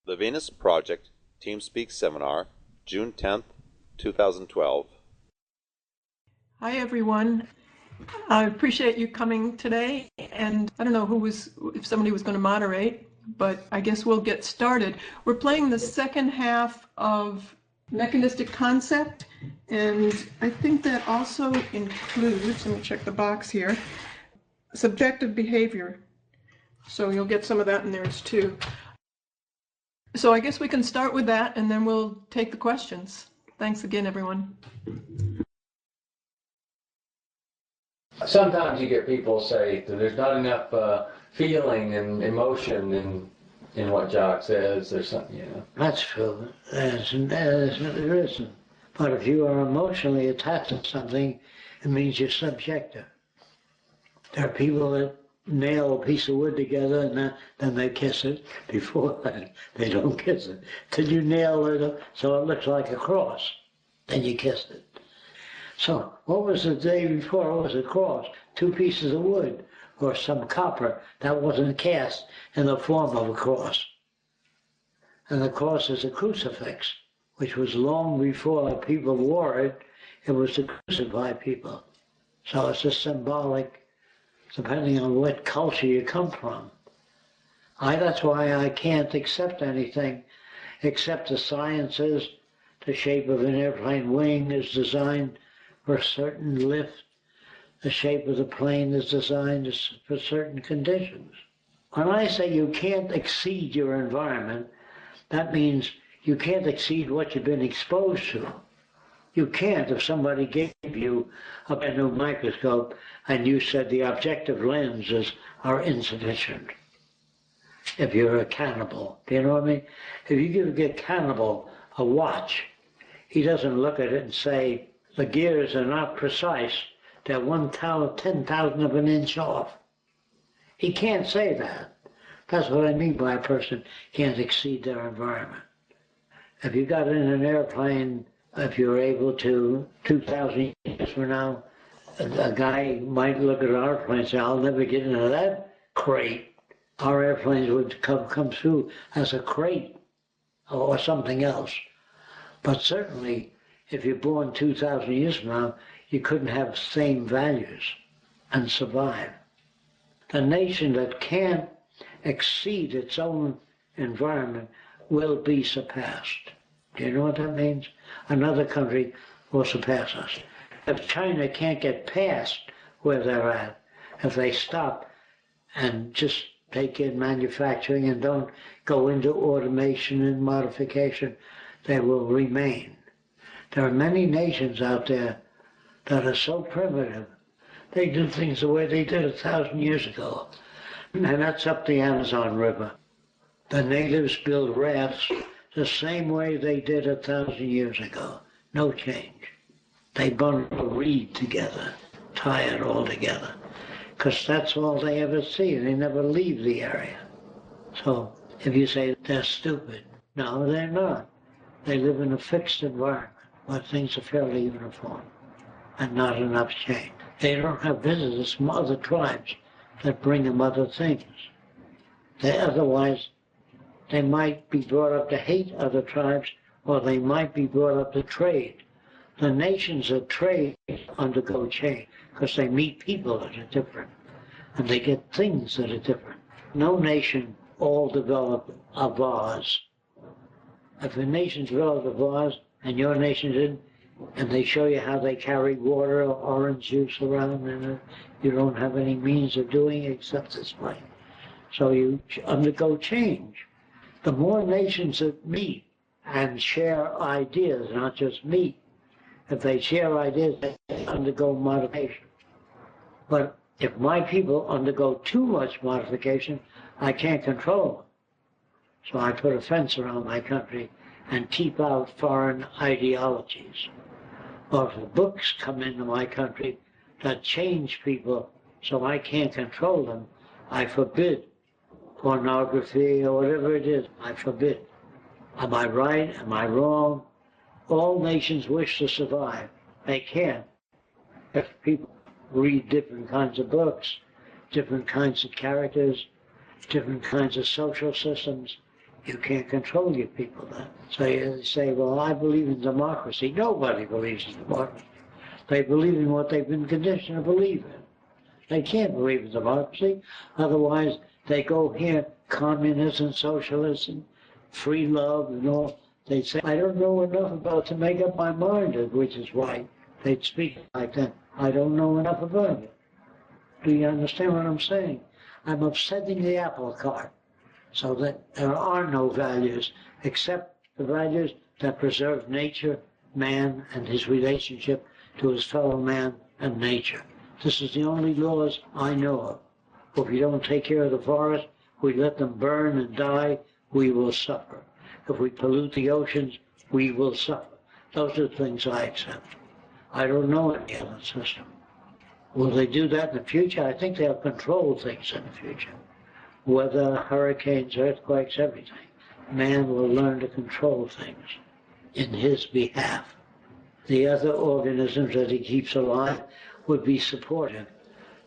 The Venus Project TeamSpeak Seminar, June 10th, 2012. Hi, everyone. I appreciate you coming today, and I don't know if somebody was going to moderate, but I guess we'll get started. We're playing the second half of mechanistic concept, and I think that also includes, let me check the box here, subjective behavior. So you'll get some of that in there too. So I guess we can start with that, and then we'll take the questions. Thanks again, everyone. Sometimes you get people say that there's not enough feeling and emotion in what Jock says. There's something, you know. That's true. There isn't. But if you are emotionally attached to something, it means you're subjective. There are people that nail a piece of wood together and then they kiss it. Before that, they don't kiss it. Till you nail it so it looks like a cross. Then you kiss it. So what was the day before? What was a cross? 2 pieces of wood or some copper that wasn't cast in the form of a cross. And the cross is a crucifix, which was long before people wore it. It was to crucify people. So it's a symbolic, depending on what culture you come from. That's why I can't accept anything except the sciences. The shape of an airplane wing is designed for a certain lift. The shape of the plane is designed for certain conditions. When I say you can't exceed your environment, that means you can't exceed what you've been exposed to. You can't if somebody gave you a brand new microscope and you said the objective lenses are insufficient. If you're a cannibal, do you know what I mean? If you give a cannibal a watch, he doesn't look at it and say, the gears are not precise, they're 1/10,000 of an inch off. He can't say that. That's what I mean by a person can't exceed their environment. If you got in an airplane, if you're able to, 2,000 years from now, a guy might look at our airplane and say, I'll never get into that crate. Our airplanes would come through as a crate or something else. But certainly, if you're born 2,000 years from now, you couldn't have the same values and survive. The nation that can't exceed its own environment will be surpassed. Do you know what that means? Another country will surpass us. If China can't get past where they're at, if they stop and just take in manufacturing and don't go into automation and modification, they will remain. There are many nations out there that are so primitive. They do things the way they did 1,000 years ago. And that's up the Amazon River. The natives build rafts the same way they did 1,000 years ago. No change. They bundle a reed together, tie it all together, because that's all they ever see. They never leave the area. So if you say they're stupid, no, they're not. They live in a fixed environment where things are fairly uniform and not enough change. They don't have visitors from other tribes that bring them other things. Otherwise, they might be brought up to hate other tribes, or they might be brought up to trade. The nations that trade undergo change because they meet people that are different and they get things that are different. No nation all developed a vase. If a nation developed a vase and your nation didn't, and they show you how they carry water or orange juice around and you don't have any means of doing it except this way. So you undergo change. The more nations that meet and share ideas, not just meet, if they share ideas, they undergo modification. But if my people undergo too much modification, I can't control them. So I put a fence around my country and keep out foreign ideologies. Or if books come into my country that change people so I can't control them, I forbid pornography or whatever it is, I forbid. Am I right? Am I wrong? All nations wish to survive. They can't. If people read different kinds of books, different kinds of characters, different kinds of social systems, You can't control your people then. So you say, well, I believe in democracy. Nobody believes in democracy. They believe in what they've been conditioned to believe in. They can't believe in democracy. Otherwise, they go here, communism, socialism, free love, and all. They'd say, I don't know enough about to make up my mind, which is why they'd speak like that. I don't know enough about it. Do you understand what I'm saying? I'm upsetting the apple cart so that there are no values except the values that preserve nature, man, and his relationship to his fellow man and nature. This is the only laws I know of. If we don't take care of the forest, we let them burn and die, we will suffer. If we pollute the oceans, we will suffer. Those are things I accept. I don't know any other system. Will they do that in the future? I think they'll control things in the future. Weather, hurricanes, earthquakes, everything. Man will learn to control things in his behalf. The other organisms that he keeps alive would be supportive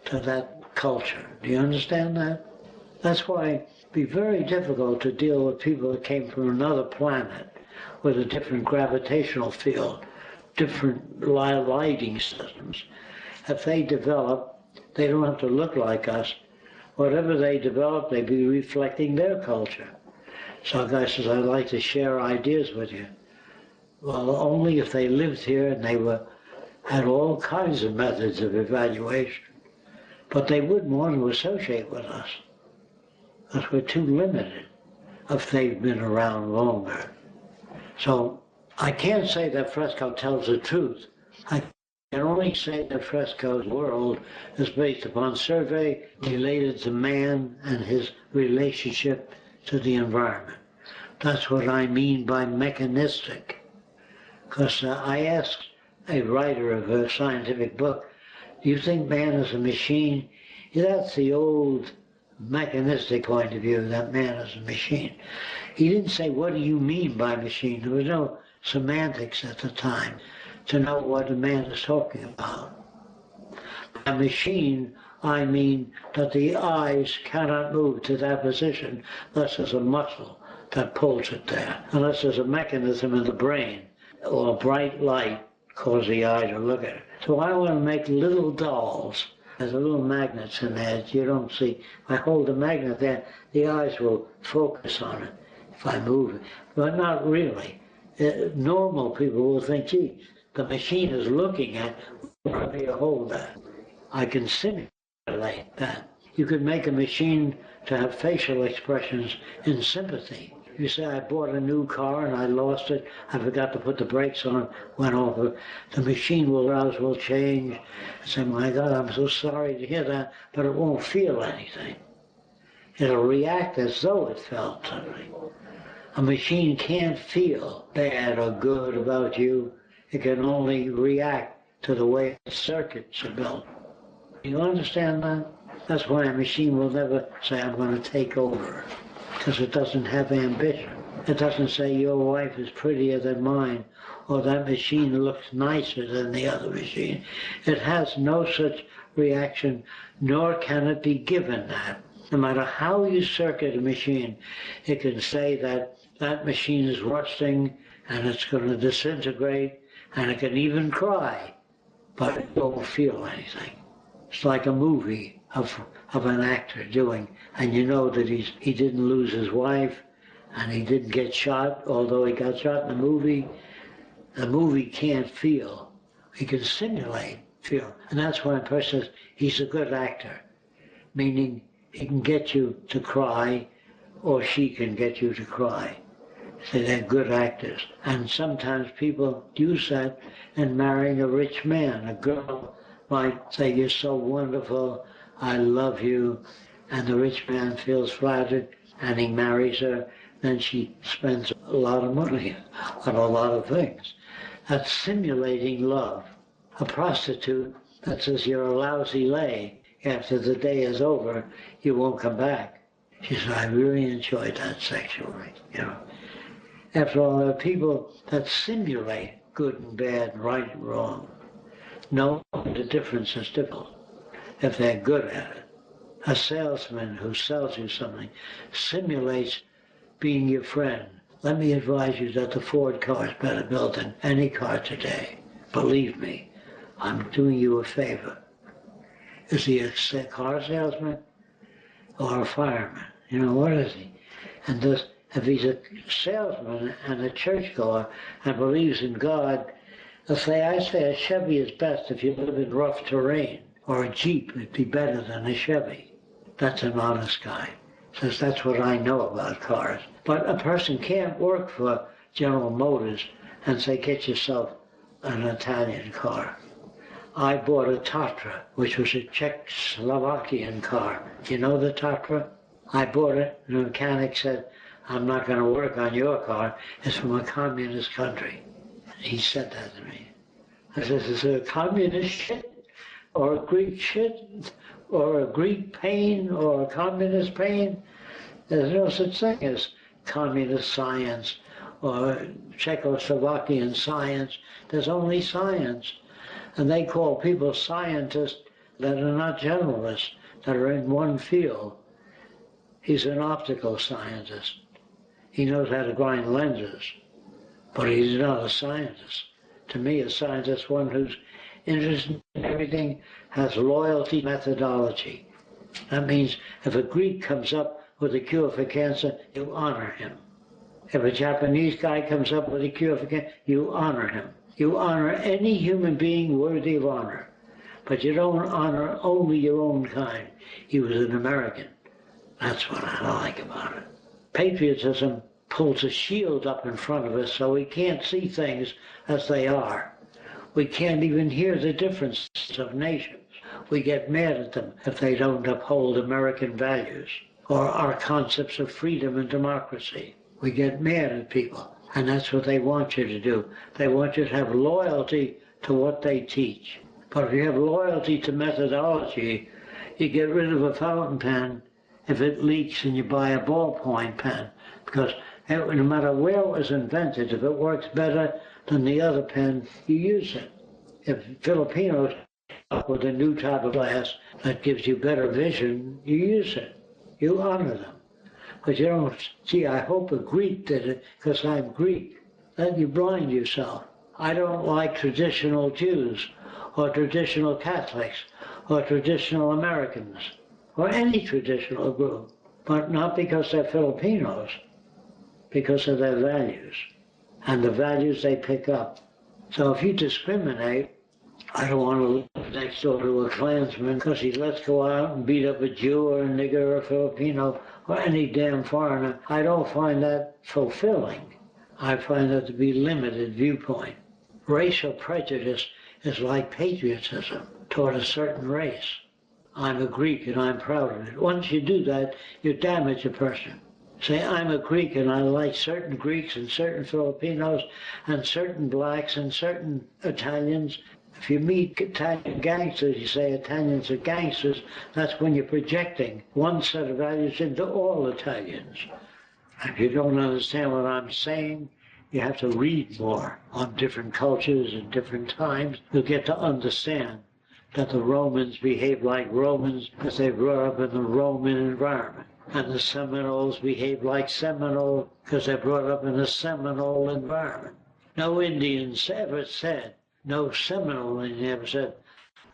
to that culture. Do you understand that? That's why it'd be very difficult to deal with people that came from another planet with a different gravitational field, different lighting systems. If they develop, they don't have to look like us. Whatever they develop, they be reflecting their culture. So a guy says, I'd like to share ideas with you. Well, only if they lived here and they had all kinds of methods of evaluation. But they wouldn't want to associate with us, because we're too limited if they've been around longer. So I can't say that Fresco tells the truth. I can only say that Fresco's world is based upon survey related to man and his relationship to the environment. That's what I mean by mechanistic. Because I asked a writer of a scientific book, do you think man is a machine? That's the old mechanistic point of view, that man is a machine. He didn't say, what do you mean by machine? There was no semantics at the time to know what a man is talking about. By machine, I mean that the eyes cannot move to that position unless there's a muscle that pulls it there, unless there's a mechanism in the brain or a bright light cause the eye to look at it. So I want to make little dolls. There's a little magnets in there that you don't see. If I hold the magnet there, the eyes will focus on it if I move it, but not really. Normal people will think, gee, the machine is looking at where you hold that. I can simulate that. You could make a machine to have facial expressions in sympathy. You say, I bought a new car and I lost it. I forgot to put the brakes on, went over. The machine will change and say, my God, I'm so sorry to hear that, but it won't feel anything. It'll react as though it felt something. A machine can't feel bad or good about you. It can only react to the way the circuits are built. You understand that? That's why a machine will never say, I'm going to take over, because it doesn't have ambition. It doesn't say, your wife is prettier than mine, or that machine looks nicer than the other machine. It has no such reaction, nor can it be given that. No matter how you circuit a machine, it can say that that machine is rusting and it's going to disintegrate, and it can even cry, but it won't feel anything. It's like a movie of an actor doing, and you know that he didn't lose his wife and he didn't get shot, although he got shot in the movie. The movie can't feel. He can simulate feel. And that's why a person says he's a good actor, meaning he can get you to cry or she can get you to cry. So they're good actors. And sometimes people use that in marrying a rich man. A girl might say, you're so wonderful, I love you, and the rich man feels flattered and he marries her. Then she spends a lot of money on a lot of things. That's simulating love. A prostitute that says you're a lousy lay, after the day is over, you won't come back. She says, I really enjoyed that sexually, you know. After all, there are people that simulate good and bad, right and wrong. Knowing the difference is difficult if they're good at it. A salesman who sells you something simulates being your friend. Let me advise you that the Ford car is better built than any car today. Believe me, I'm doing you a favor. Is he a car salesman or a fireman? You know, what is he? And if he's a salesman and a churchgoer and believes in God, I say a Chevy is best if you live in rough terrain, or a Jeep would be better than a Chevy. That's an honest guy. Says that's what I know about cars. But a person can't work for General Motors and say, get yourself an Italian car. I bought a Tatra, which was a Czechoslovakian car. You know the Tatra? I bought it, and the mechanic said, I'm not going to work on your car. It's from a communist country. He said that to me. I said, is it a communist shit? Or a Greek shit? Or a Greek pain? Or a communist pain? There's no such thing as communist science or Czechoslovakian science. There's only science. And they call people scientists that are not generalists, that are in one field. He's an optical scientist. He knows how to grind lenses, but he's not a scientist. To me, a scientist is one who's interested in everything, has loyalty methodology. That means if a Greek comes up with a cure for cancer, you honor him. If a Japanese guy comes up with a cure for cancer, you honor him. You honor any human being worthy of honor, but you don't honor only your own kind. He was an American. That's what I like about it. Patriotism pulls a shield up in front of us so we can't see things as they are. We can't even hear the differences of nations. We get mad at them if they don't uphold American values or our concepts of freedom and democracy. We get mad at people, and that's what they want you to do. They want you to have loyalty to what they teach. But if you have loyalty to methodology, you get rid of a fountain pen if it leaks and you buy a ballpoint pen, because no matter where it was invented, if it works better than the other pen, you use it. If Filipinos come up with a new type of glass that gives you better vision, you use it. You honor them. But you don't, gee, I hope a Greek did it because I'm Greek. Then you blind yourself. I don't like traditional Jews or traditional Catholics or traditional Americans or any traditional group, but not because they're Filipinos, because of their values and the values they pick up. So if you discriminate, I don't want to live next door to a Klansman because he lets go out and beat up a Jew or a nigger or a Filipino or any damn foreigner. I don't find that fulfilling. I find that to be limited viewpoint. Racial prejudice is like patriotism toward a certain race. I'm a Greek and I'm proud of it. Once you do that, you damage a person. Say, I'm a Greek and I like certain Greeks and certain Filipinos and certain blacks and certain Italians. If you meet Italian gangsters, you say Italians are gangsters, that's when you're projecting one set of values into all Italians. If you don't understand what I'm saying, you have to read more on different cultures and different times. You'll get to understand that the Romans behave like Romans because they grew up in the Roman environment. And the Seminoles behave like Seminoles because they're brought up in a Seminole environment. No Indians ever said, no Seminole Indian ever said,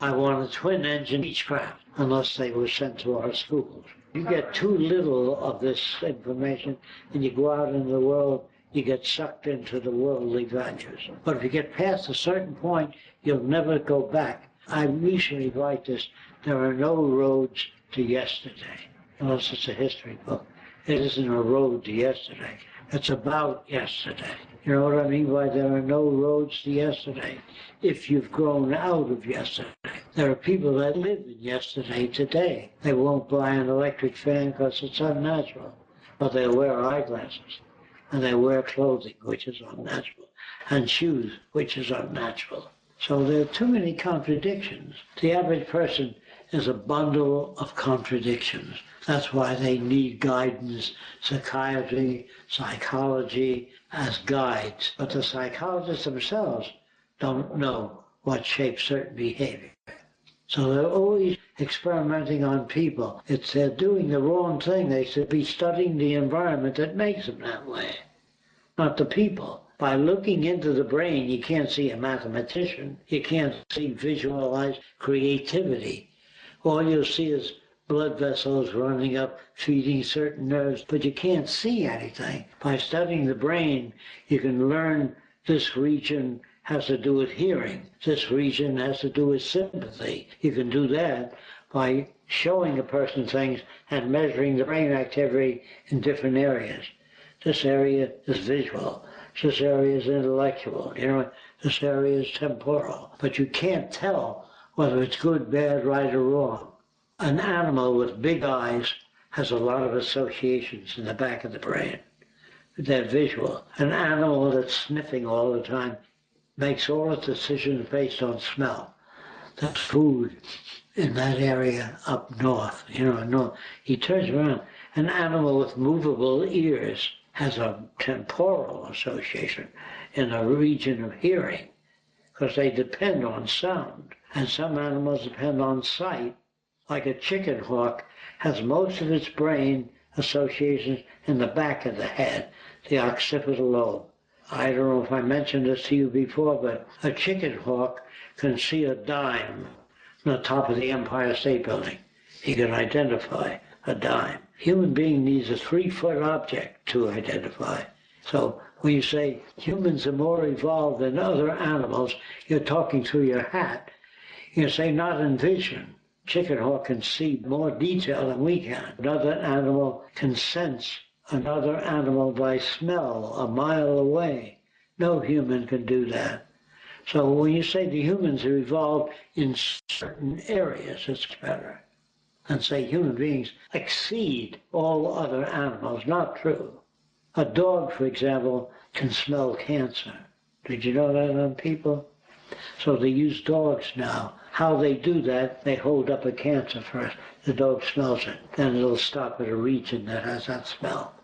I want a twin-engine Beechcraft, unless they were sent to our schools. You get too little of this information and you go out into the world, you get sucked into the worldly values. But if you get past a certain point, you'll never go back. I recently write this, there are no roads to yesterday. Unless it's a history book. It isn't a road to yesterday. It's about yesterday. You know what I mean by there are no roads to yesterday? If you've grown out of yesterday. There are people that live in yesterday today. They won't buy an electric fan because it's unnatural. But they'll wear eyeglasses. And they wear clothing, which is unnatural. And shoes, which is unnatural. So there are too many contradictions. The average person is a bundle of contradictions. That's why they need guidance, psychiatry, psychology as guides. But the psychologists themselves don't know what shapes certain behavior. So they're always experimenting on people. It's doing the wrong thing. They should be studying the environment that makes them that way, not the people. By looking into the brain, you can't see a mathematician. You can't visualize creativity. All you'll see is blood vessels running up, feeding certain nerves, but you can't see anything. By studying the brain, you can learn this region has to do with hearing. This region has to do with sympathy. You can do that by showing a person things and measuring the brain activity in different areas. This area is visual. This area is intellectual. This area is temporal. But you can't tell whether it's good, bad, right, or wrong. An animal with big eyes has a lot of associations in the back of the brain. They're visual. An animal that's sniffing all the time makes all its decisions based on smell. That's food in that area up north, north. He turns around. An animal with movable ears has a temporal association in the region of hearing because they depend on sound. And some animals depend on sight. Like a chicken hawk has most of its brain associations in the back of the head, the occipital lobe. I don't know if I mentioned this to you before, but a chicken hawk can see a dime on the top of the Empire State Building. He can identify a dime. Human being needs a 3-foot object to identify. So when you say humans are more evolved than other animals, you're talking through your hat. You say not in vision. Chicken hawk can see more detail than we can. Another animal can sense another animal by smell a mile away. No human can do that. So when you say the humans are evolved in certain areas, it's better than say human beings exceed all other animals. Not true. A dog, for example, can smell cancer. Did you know that on people? So they use dogs now. How they do that, they hold up a cancer first. The dog smells it. Then it'll stop at a region that has that smell.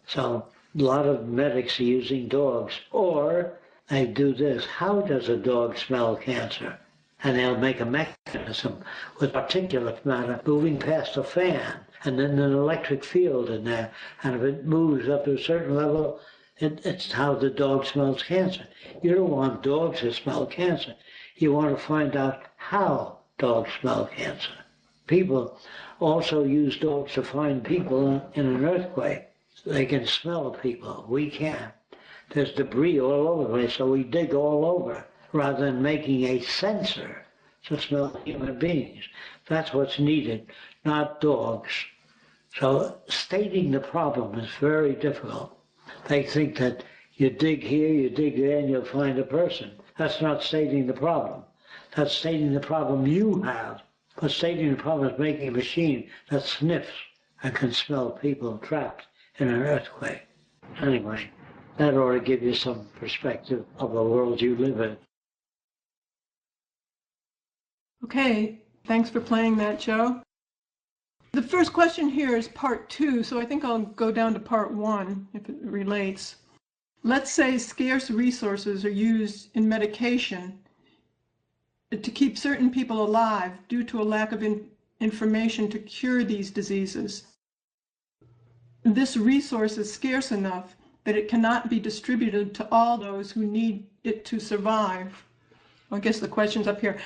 So a lot of medics are using dogs. Or they do this. How does a dog smell cancer? And they'll make a mechanism with particulate matter moving past a fan. And then an electric field in there. And if it moves up to a certain level, it's how the dog smells cancer. You don't want dogs to smell cancer. You want to find out how dogs smell cancer. People also use dogs to find people in an earthquake. They can smell people. We can't. There's debris all over the place, so we dig all over rather than making a sensor to smell human beings. That's what's needed, not dogs. So stating the problem is very difficult. They think that you dig here, you dig there, and you'll find a person. That's not stating the problem. That's stating the problem you have. But stating the problem is making a machine that sniffs and can smell people trapped in an earthquake. Anyway, that ought to give you some perspective of the world you live in. Okay, thanks for playing that, Joe. The first question here is part 2, so I think I'll go down to part 1 if it relates. Let's say scarce resources are used in medication to keep certain people alive due to a lack of information to cure these diseases. This resource is scarce enough that it cannot be distributed to all those who need it to survive. Well, I guess the question's up here.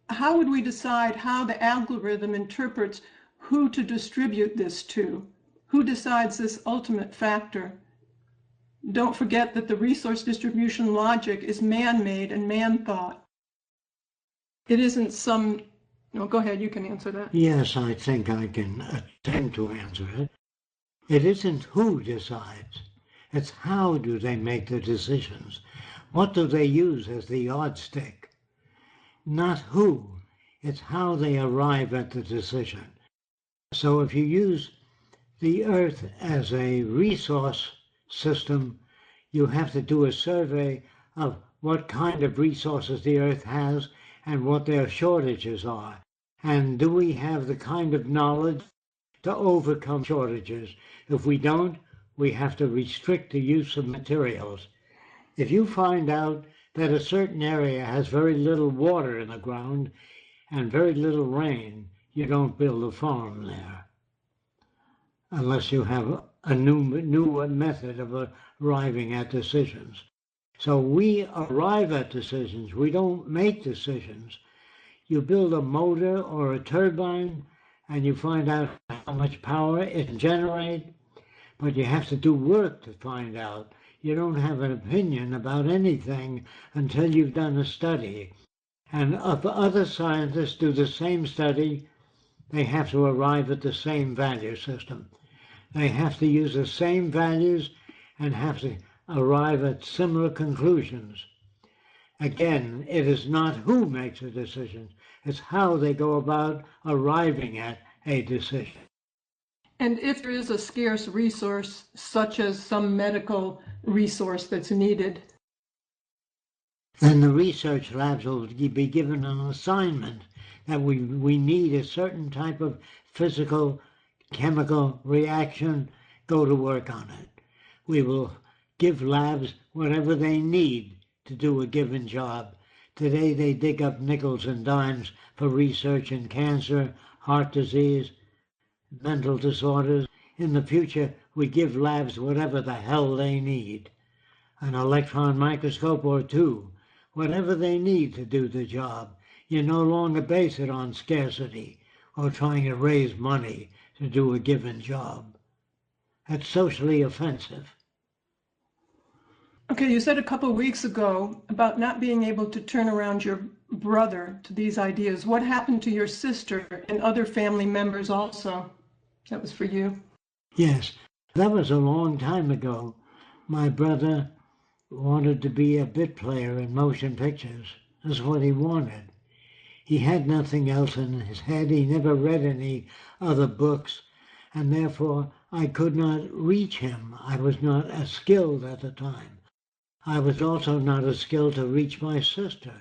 How would we decide how the algorithm interprets who to distribute this to? Who decides this ultimate factor? Don't forget that the resource distribution logic is man-made and man-thought. It isn't some... No, go ahead, you can answer that. Yes, I think I can attempt to answer it. It isn't who decides. It's how do they make the decisions. What do they use as the yardstick? Not who, it's how they arrive at the decision. So if you use the Earth as a resource system, you have to do a survey of what kind of resources the Earth has and what their shortages are. And do we have the kind of knowledge to overcome shortages? If we don't, we have to restrict the use of materials. If you find out that a certain area has very little water in the ground and very little rain, you don't build a farm there unless you have a new method of arriving at decisions. So we arrive at decisions. We don't make decisions. You build a motor or a turbine and you find out how much power it can generate, but you have to do work to find out. You don't have an opinion about anything until you've done a study. And if other scientists do the same study, they have to arrive at the same value system. They have to use the same values and have to arrive at similar conclusions. Again, it is not who makes a decision, it's how they go about arriving at a decision. And if there is a scarce resource, such as some medical resource that's needed, then the research labs will be given an assignment that we need a certain type of physical, chemical reaction, go to work on it. We will give labs whatever they need to do a given job. Today they dig up nickels and dimes for research in cancer, heart disease, mental disorders. In the future, we give labs whatever the hell they need. An electron microscope or two, whatever they need to do the job. You no longer base it on scarcity or trying to raise money to do a given job. That's socially offensive. okay, you said a couple of weeks ago about not being able to turn around your brother to these ideas. What happened to your sister and other family members also? That was for you. Yes, that was a long time ago. My brother wanted to be a bit player in motion pictures. That's what he wanted. He had nothing else in his head. He never read any other books, and therefore I could not reach him. I was not as skilled at the time. I was also not as skilled to reach my sister.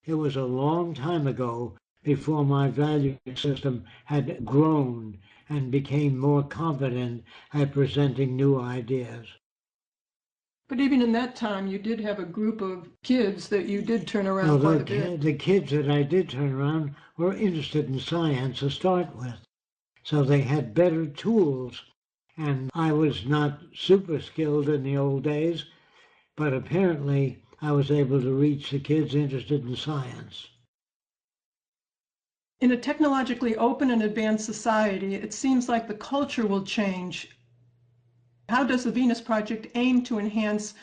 It was a long time ago before my value system had grown and became more competent at presenting new ideas. But even in that time, you did have a group of kids that you did turn around Now, quite a bit. the kids that I did turn around were interested in science to start with. So they had better tools. And I was not super skilled in the old days, but apparently I was able to reach the kids interested in science. In a technologically open and advanced society, it seems like the culture will change. How does the Venus Project aim to enhance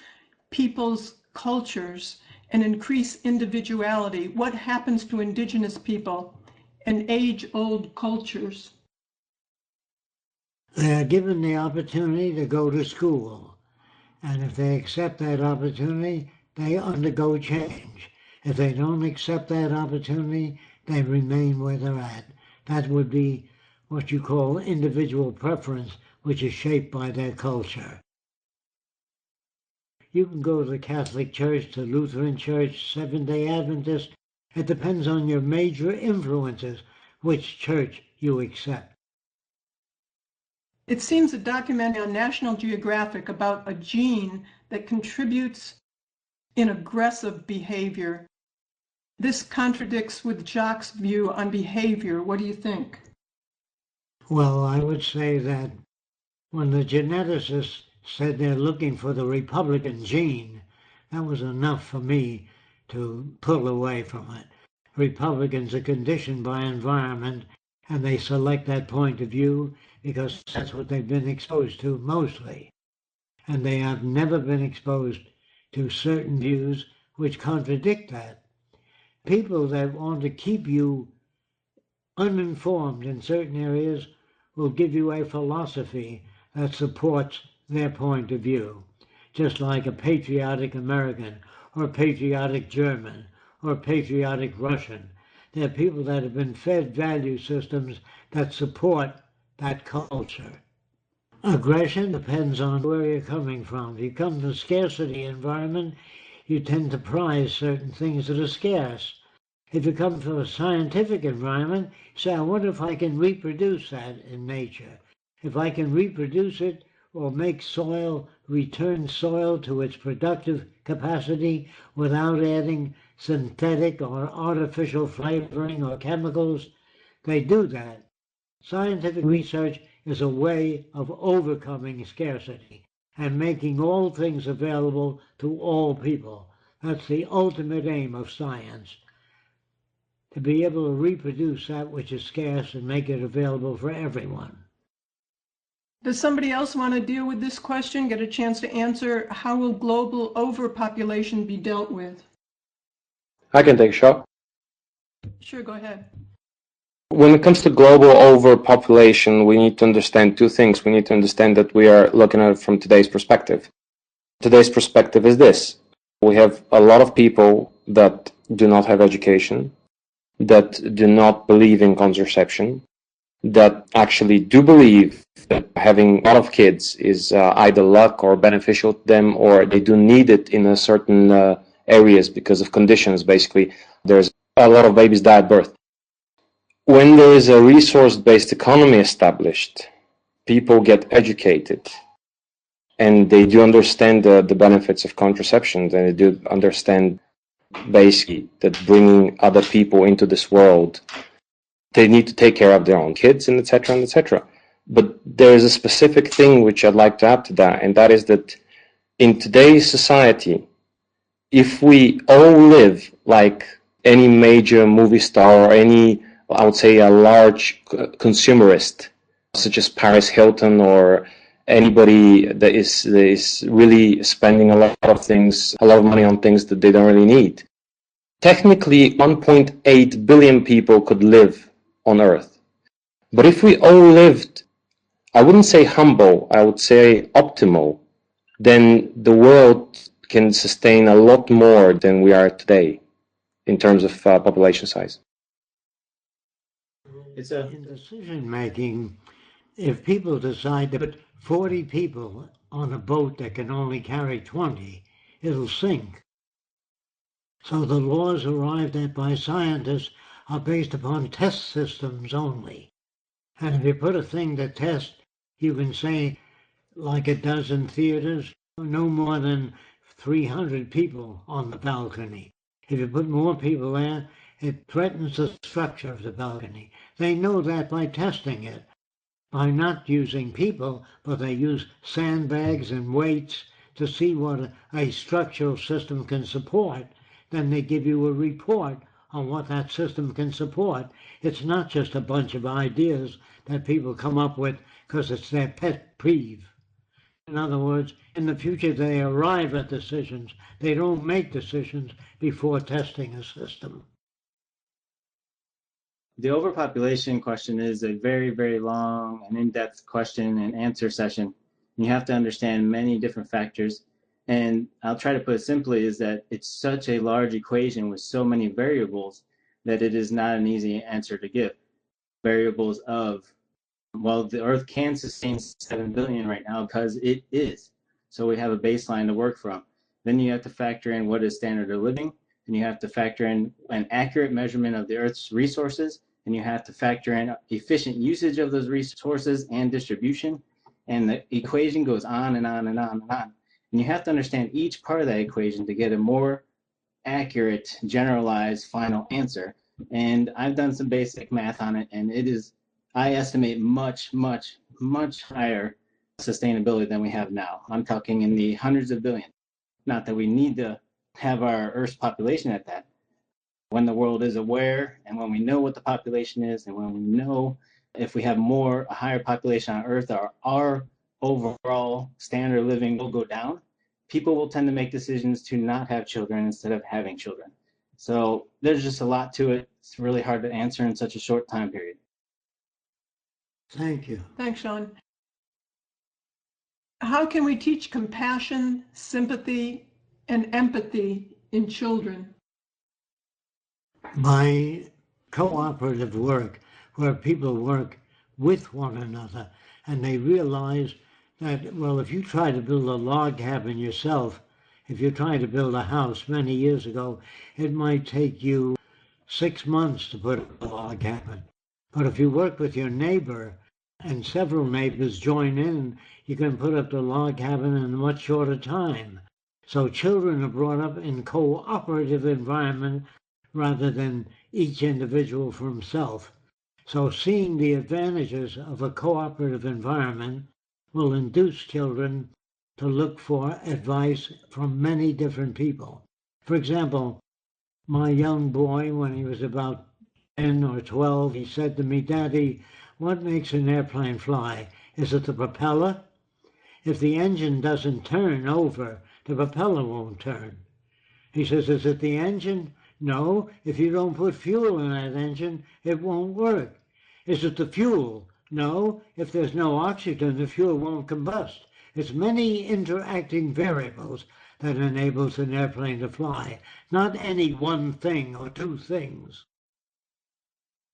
people's cultures and increase individuality? What happens to indigenous people and age-old cultures? They are given the opportunity to go to school, and if they accept that opportunity, they undergo change. If they don't accept that opportunity, they remain where they're at. That would be what you call individual preference, which is shaped by their culture. You can go to the Catholic Church, the Lutheran Church, Seventh-day Adventist. It depends on your major influences, which church you accept. It seems a documentary on National Geographic about a gene that contributes in aggressive behavior. This contradicts with Jacques' view on behavior. What do you think? Well, I would say that when the geneticists said they're looking for the Republican gene, that was enough for me to pull away from it. Republicans are conditioned by environment, and they select that point of view because that's what they've been exposed to mostly. And they have never been exposed to certain views which contradict that. People that want to keep you uninformed in certain areas will give you a philosophy that supports their point of view, just like a patriotic American or a patriotic German or a patriotic Russian. They're people that have been fed value systems that support that culture. Aggression depends on where you're coming from. If you come from a scarcity environment, you tend to prize certain things that are scarce. If you come from a scientific environment, you say, I wonder if I can reproduce that in nature. If I can reproduce it or make soil, return soil to its productive capacity without adding synthetic or artificial flavoring or chemicals, they do that. Scientific research is a way of overcoming scarcity and making all things available to all people. That's the ultimate aim of science, to be able to reproduce that which is scarce and make it available for everyone. Does somebody else want to deal with this question, get a chance to answer? How will global overpopulation be dealt with? I can take a shot. Sure, go ahead. When it comes to global overpopulation, we need to understand two things. We need to understand that we are looking at it from today's perspective. Today's perspective is this. We have a lot of people that do not have education, that do not believe in contraception, that actually do believe that having a lot of kids is either luck or beneficial to them, or they do need it in a certain areas because of conditions. Basically, there's a lot of babies die at birth. When there is a resource-based economy established, people get educated and they do understand the benefits of contraception, and they do understand basically that bringing other people into this world, they need to take care of their own kids, and etc. and etc. But there is a specific thing which I'd like to add to that, and that is that in today's society, if we all live like any major movie star or any, I would say, a large consumerist, such as Paris Hilton or anybody that is really spending a lot of money on things that they don't really need. Technically, 1.8 billion people could live on Earth. But if we all lived, I wouldn't say humble, I would say optimal, then the world can sustain a lot more than we are today in terms of population size. In decision making, if people decide to put 40 people on a boat that can only carry 20, it'll sink. So the laws arrived at by scientists are based upon test systems only. And if you put a thing to test, you can say, like it does in theaters, no more than 300 people on the balcony. If you put more people there, it threatens the structure of the balcony. They know that by testing it, by not using people, but they use sandbags and weights to see what a structural system can support. Then they give you a report on what that system can support. It's not just a bunch of ideas that people come up with because it's their pet peeve. In other words, in the future they arrive at decisions. They don't make decisions before testing a system. The overpopulation question is a very, very long and in-depth question and answer session. You have to understand many different factors. And I'll try to put it simply is that it's such a large equation with so many variables that it is not an easy answer to give. Variables of, well, the Earth can sustain 7 billion right now because it is. So we have a baseline to work from. Then you have to factor in what is standard of living, and you have to factor in an accurate measurement of the Earth's resources, and you have to factor in efficient usage of those resources and distribution, and the equation goes on and on and on and on. And you have to understand each part of that equation to get a more accurate, generalized final answer. And I've done some basic math on it, and it is, I estimate, much, much, much higher sustainability than we have now. I'm talking in the hundreds of billions. Not that we need to have our Earth's population at that. When the world is aware, and when we know what the population is, and when we know if we have a higher population on Earth, our overall standard of living will go down, people will tend to make decisions to not have children instead of having children. So there's just a lot to it. It's really hard to answer in such a short time period. Thank you. Thanks, Sean. How can we teach compassion, sympathy, and empathy in children? By cooperative work, where people work with one another, and they realize that, well, if you try to build a log cabin yourself, if you try to build a house many years ago, it might take you 6 months to put up a log cabin. But if you work with your neighbor and several neighbors join in, you can put up the log cabin in a much shorter time. So children are brought up in cooperative environment rather than each individual for himself. So seeing the advantages of a cooperative environment will induce children to look for advice from many different people. For example, my young boy, when he was about 10 or 12, he said to me, "Daddy, what makes an airplane fly? Is it the propeller? If the engine doesn't turn over, the propeller won't turn." He says, "Is it the engine?" "No, if you don't put fuel in that engine, it won't work." "Is it the fuel?" "No, if there's no oxygen, the fuel won't combust." It's many interacting variables that enables an airplane to fly, not any one thing or two things.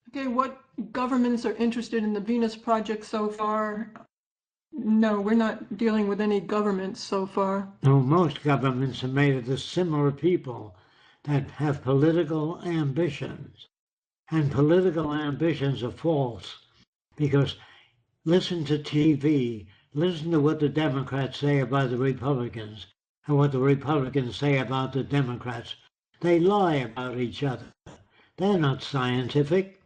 Okay, what governments are interested in the Venus project so far? No, we're not dealing with any governments so far. No, most governments are made of the similar people that have political ambitions. And political ambitions are false because listen to TV, listen to what the Democrats say about the Republicans and what the Republicans say about the Democrats. They lie about each other. They're not scientific.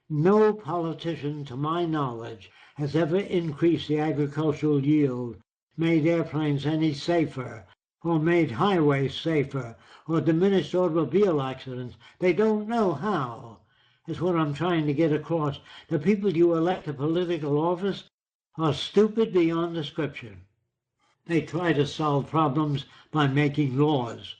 No politician, to my knowledge, has ever increased the agricultural yield, made airplanes any safer, or made highways safer, or diminished automobile accidents. They don't know how. Is what I'm trying to get across. The people you elect to political office are stupid beyond description. They try to solve problems by making laws,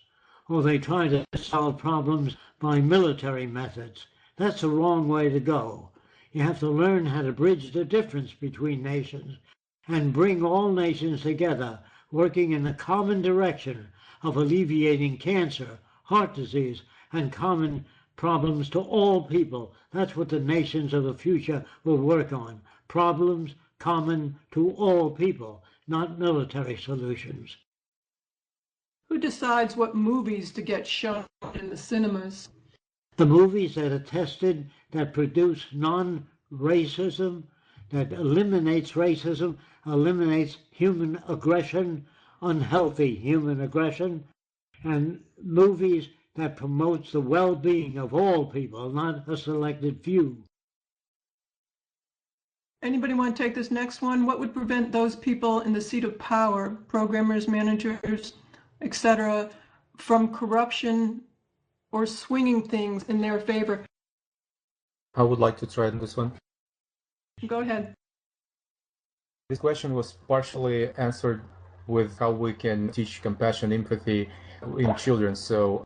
or they try to solve problems by military methods. That's the wrong way to go. You have to learn how to bridge the difference between nations and bring all nations together, working in the common direction of alleviating cancer, heart disease, and common problems to all people. That's what the nations of the future will work on. Problems common to all people, not military solutions. Who decides what movies to get shown in the cinemas? The movies that are tested, that produce non-racism, that eliminates racism, eliminates human aggression, unhealthy human aggression, and movies that promotes the well-being of all people, not a selected few. Anybody want to take this next one? What would prevent those people in the seat of power, programmers, managers, etc., from corruption or swinging things in their favor? I would like to try this one. Go ahead. This question was partially answered with how we can teach compassion, empathy in children. So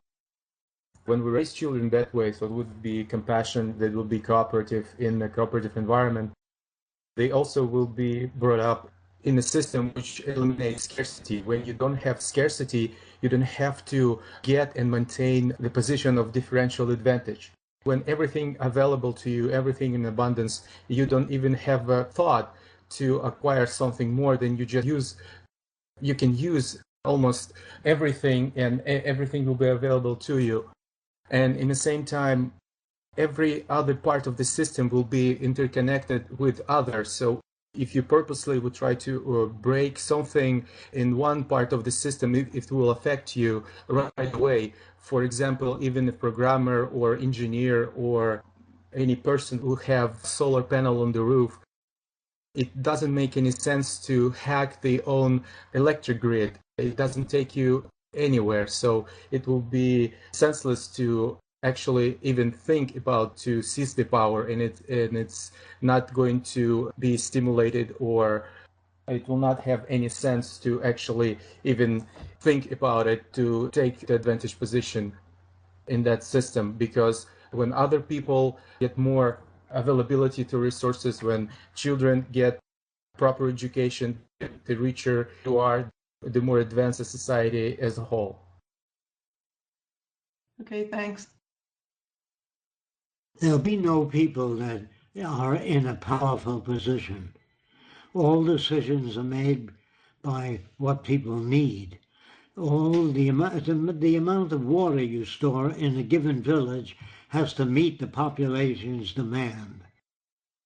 when we raise children that way, so it would be compassion, that will be cooperative in a cooperative environment. They also will be brought up in a system which eliminates scarcity. When you don't have scarcity, you don't have to get and maintain the position of differential advantage. When everything available to you, everything in abundance, you don't even have a thought to acquire something more than you just use. You can use almost everything and everything will be available to you. And in the same time, every other part of the system will be interconnected with others. So if you purposely would try to break something in one part of the system, it will affect you right away. For example, even a programmer or engineer or any person who have solar panel on the roof, it doesn't make any sense to hack their own electric grid. It doesn't take you anywhere. So it will be senseless to actually even think about to seize the power, and it's not going to be stimulated, or it will not have any sense to actually even think about it to take the advantage position in that system. Because when other people get more availability to resources, when children get proper education, the richer you are, the more advanced the society as a whole. Okay, thanks. There'll be no people that are in a powerful position. All decisions are made by what people need. All the amount of water you store in a given village has to meet the population's demand.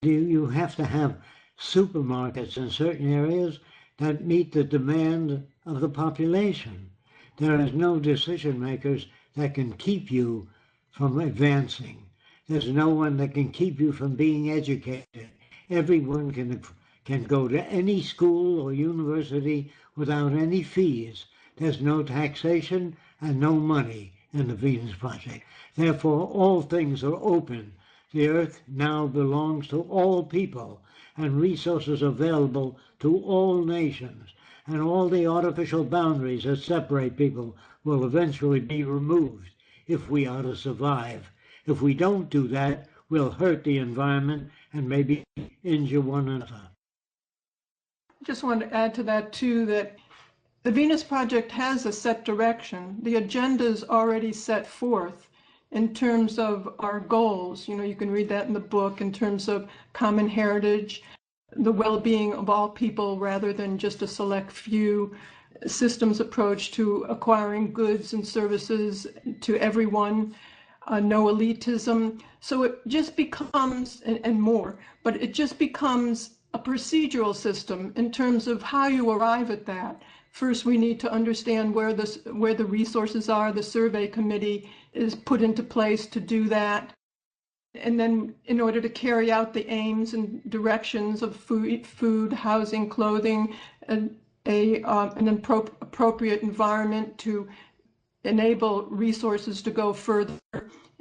You have to have supermarkets in certain areas that meet the demand of the population. There is no decision makers that can keep you from advancing. There's no one that can keep you from being educated. Everyone can go to any school or university without any fees. There's no taxation and no money in the Venus Project. Therefore, all things are open. The Earth now belongs to all people, and resources available to all nations. And all the artificial boundaries that separate people will eventually be removed if we are to survive. If we don't do that, we'll hurt the environment and maybe injure one another. I just want to add to that, too, that the Venus Project has a set direction. The agenda is already set forth in terms of our goals. You know, you can read that in the book in terms of common heritage, the well-being of all people rather than just a select few, systems approach to acquiring goods and services to everyone, no elitism. So it just becomes, and more, but it just becomes a procedural system in terms of how you arrive at that. First, we need to understand where the resources are. The survey committee is put into place to do that. And then in order to carry out the aims and directions of food, housing, clothing, and an appropriate environment to enable resources to go further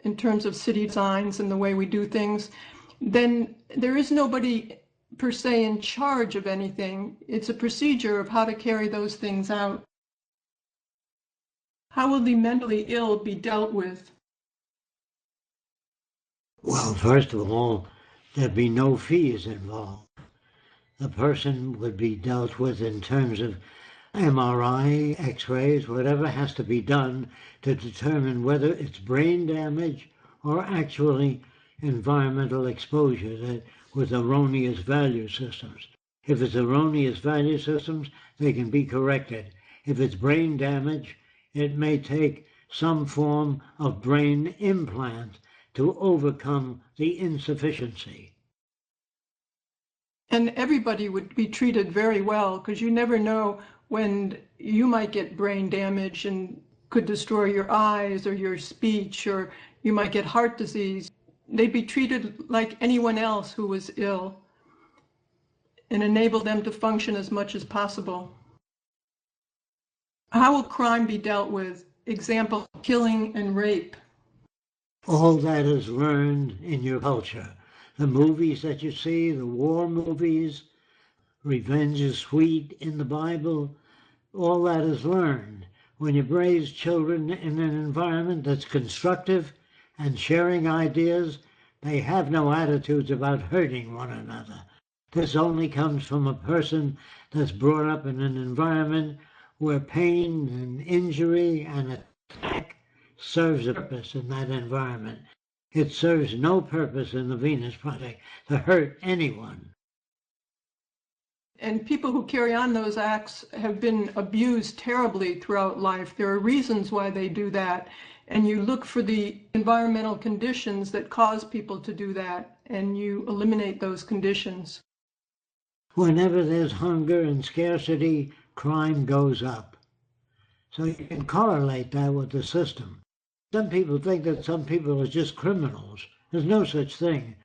in terms of city designs and the way we do things, then there is nobody per se in charge of anything. It's a procedure of how to carry those things out. How will the mentally ill be dealt with? Well, first of all, there'd be no fees involved. The person would be dealt with in terms of MRI, X-rays, whatever has to be done to determine whether it's brain damage or actually environmental exposure with erroneous value systems. If it's erroneous value systems, they can be corrected. If it's brain damage, it may take some form of brain implant to overcome the insufficiency. And everybody would be treated very well, because you never know when you might get brain damage and could destroy your eyes or your speech, or you might get heart disease. They'd be treated like anyone else who was ill and enable them to function as much as possible. How will crime be dealt with? Example, killing and rape. All that is learned in your culture. The movies that you see, the war movies, revenge is sweet in the Bible, all that is learned. When you raise children in an environment that's constructive and sharing ideas, they have no attitudes about hurting one another. This only comes from a person that's brought up in an environment where pain and injury and attack serves a purpose in that environment. It serves no purpose in the Venus Project to hurt anyone. And people who carry on those acts have been abused terribly throughout life. There are reasons why they do that. And you look for the environmental conditions that cause people to do that, and you eliminate those conditions. Whenever there's hunger and scarcity, crime goes up. So you can correlate that with the system. Some people think that some people are just criminals. There's no such thing.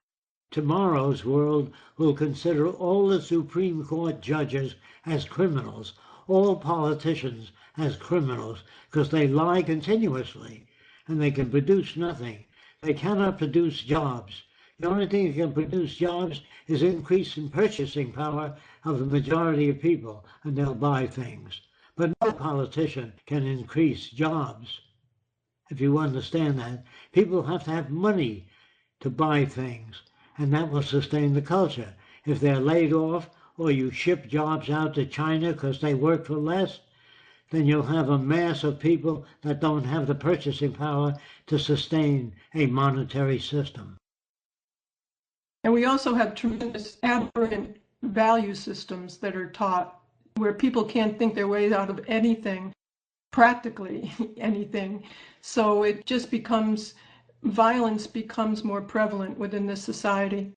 Tomorrow's world will consider all the Supreme Court judges as criminals, all politicians as criminals, because they lie continuously, and they can produce nothing. They cannot produce jobs. The only thing that can produce jobs is increase in purchasing power of the majority of people, and they'll buy things. But no politician can increase jobs. If you understand that, people have to have money to buy things, and that will sustain the culture. If they're laid off, or you ship jobs out to China because they work for less, then you'll have a mass of people that don't have the purchasing power to sustain a monetary system. And we also have tremendous aberrant value systems that are taught, where people can't think their way out of anything, practically anything. So it just becomes, violence becomes more prevalent within this society.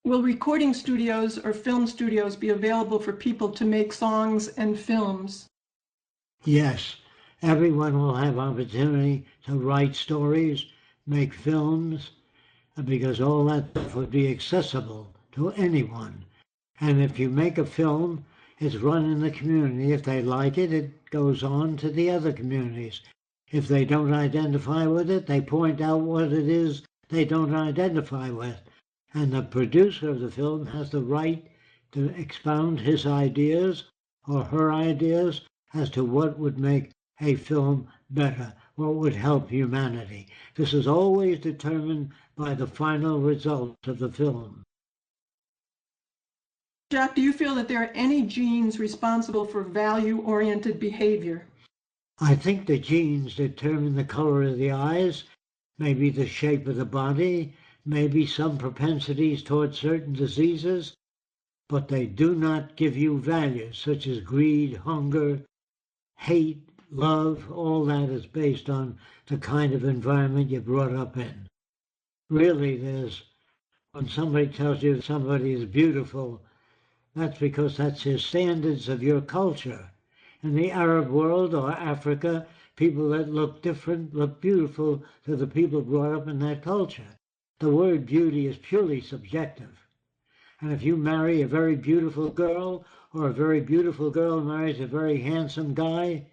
Will recording studios or film studios be available for people to make songs and films? Yes, everyone will have opportunity to write stories, make films because all that stuff would be accessible to anyone. And if you make a film, it's run in the community. If they like it, it goes on to the other communities. If they don't identify with it, they point out what it is they don't identify with. And the producer of the film has the right to expound his ideas or her ideas as to what would make a film better, what would help humanity. This is always determined by the final result of the film. Jack, do you feel that there are any genes responsible for value-oriented behavior? I think the genes determine the color of the eyes, maybe the shape of the body, maybe some propensities towards certain diseases, but they do not give you values such as greed, hunger, hate, love. All that is based on the kind of environment you're brought up in. Really, when somebody tells you somebody is beautiful, that's because that's his standards of your culture. In the Arab world or Africa, people that look different look beautiful to the people brought up in that culture. The word beauty is purely subjective. And if you marry a very beautiful girl, or a very beautiful girl marries a very handsome guy,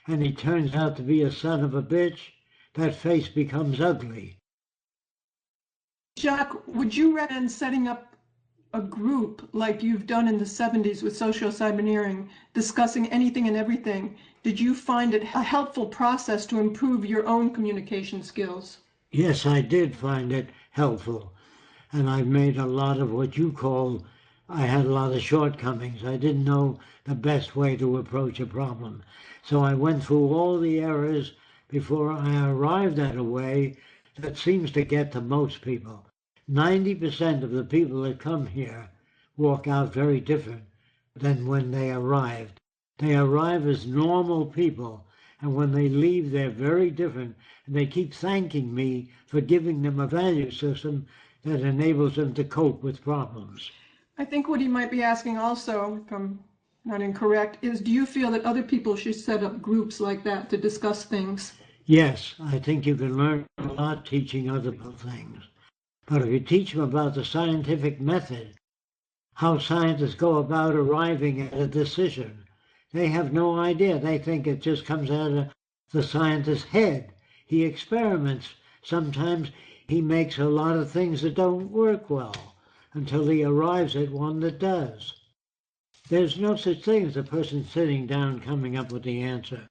and he turns out to be a son of a bitch, that face becomes ugly. Jacques, would you recommend setting up a group like you've done in the 70s with social cyberneering, discussing anything and everything? Did you find it a helpful process to improve your own communication skills? Yes, I did find it helpful. And I've made a lot of what you call, I had a lot of shortcomings. I didn't know the best way to approach a problem. So I went through all the errors before I arrived at a way that seems to get to most people. 90% of the people that come here walk out very different than when they arrived. They arrive as normal people, and when they leave, they're very different. And they keep thanking me for giving them a value system that enables them to cope with problems. I think what he might be asking also, if I'm not incorrect, is do you feel that other people should set up groups like that to discuss things? Yes, I think you can learn a lot teaching other people things. But if you teach them about the scientific method, how scientists go about arriving at a decision, they have no idea. They think it just comes out of the scientist's head. He experiments. Sometimes he makes a lot of things that don't work well until he arrives at one that does. There's no such thing as a person sitting down coming up with the answer.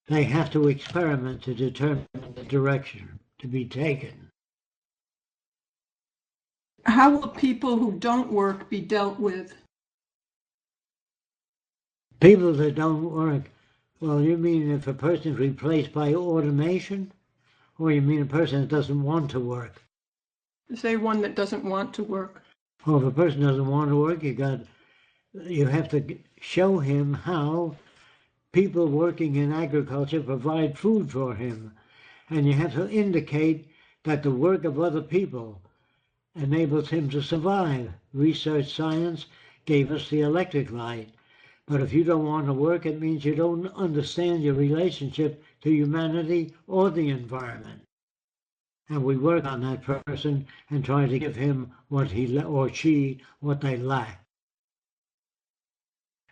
They have to experiment to determine the direction to be taken. How will people who don't work be dealt with? People that don't work, well, you mean if a person is replaced by automation? Or you mean a person that doesn't want to work? Say one that doesn't want to work. Well, if a person doesn't want to work, you have to show him how people working in agriculture provide food for him. And you have to indicate that the work of other people enables him to survive. Research science gave us the electric light. But if you don't want to work, it means you don't understand your relationship to humanity or the environment. And we work on that person and try to give him what he or she, what they lack.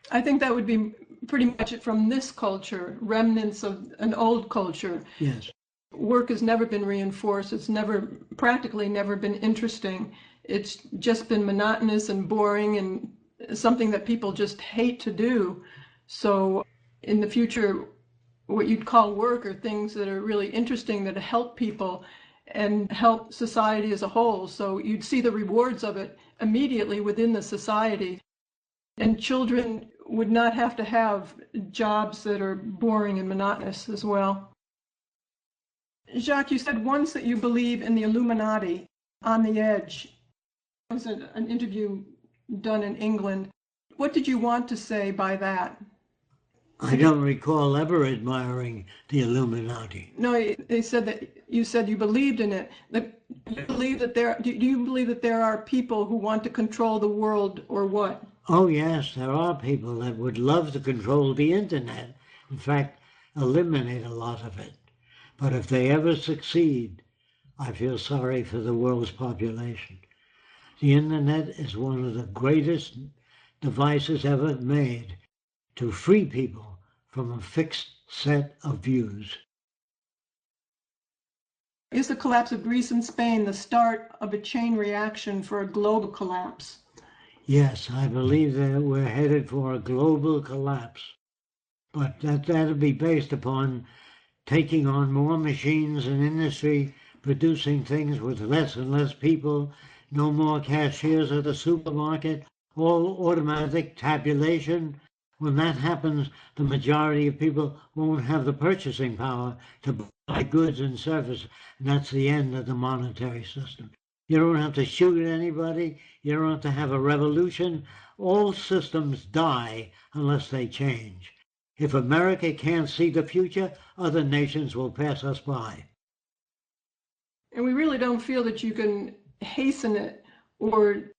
I think that would be pretty much it from this culture, remnants of an old culture. Yes. Work has never been reinforced. It's practically never been interesting. It's just been monotonous and boring and something that people just hate to do. So in the future, what you'd call work are things that are really interesting, that help people and help society as a whole. So you'd see the rewards of it immediately within the society. And children would not have to have jobs that are boring and monotonous as well. Jacques, you said once that you believe in the Illuminati, on the edge. It was an interview done in England. What did you want to say by that? I don't recall ever admiring the Illuminati. No, they said that you said you believed in it. Do you believe that there are people who want to control the world, or what? Oh yes, there are people that would love to control the internet. In fact, eliminate a lot of it. But if they ever succeed, I feel sorry for the world's population. The internet is one of the greatest devices ever made to free people from a fixed set of views. Is the collapse of Greece and Spain the start of a chain reaction for a global collapse? Yes, I believe that we're headed for a global collapse. But that'll be based upon taking on more machines and industry, producing things with less and less people, no more cashiers at the supermarket, all automatic tabulation. When that happens, the majority of people won't have the purchasing power to buy goods and services, and that's the end of the monetary system. You don't have to shoot at anybody. You don't have to have a revolution. All systems die unless they change. If America can't see the future, other nations will pass us by. And we really don't feel that you can hasten it or,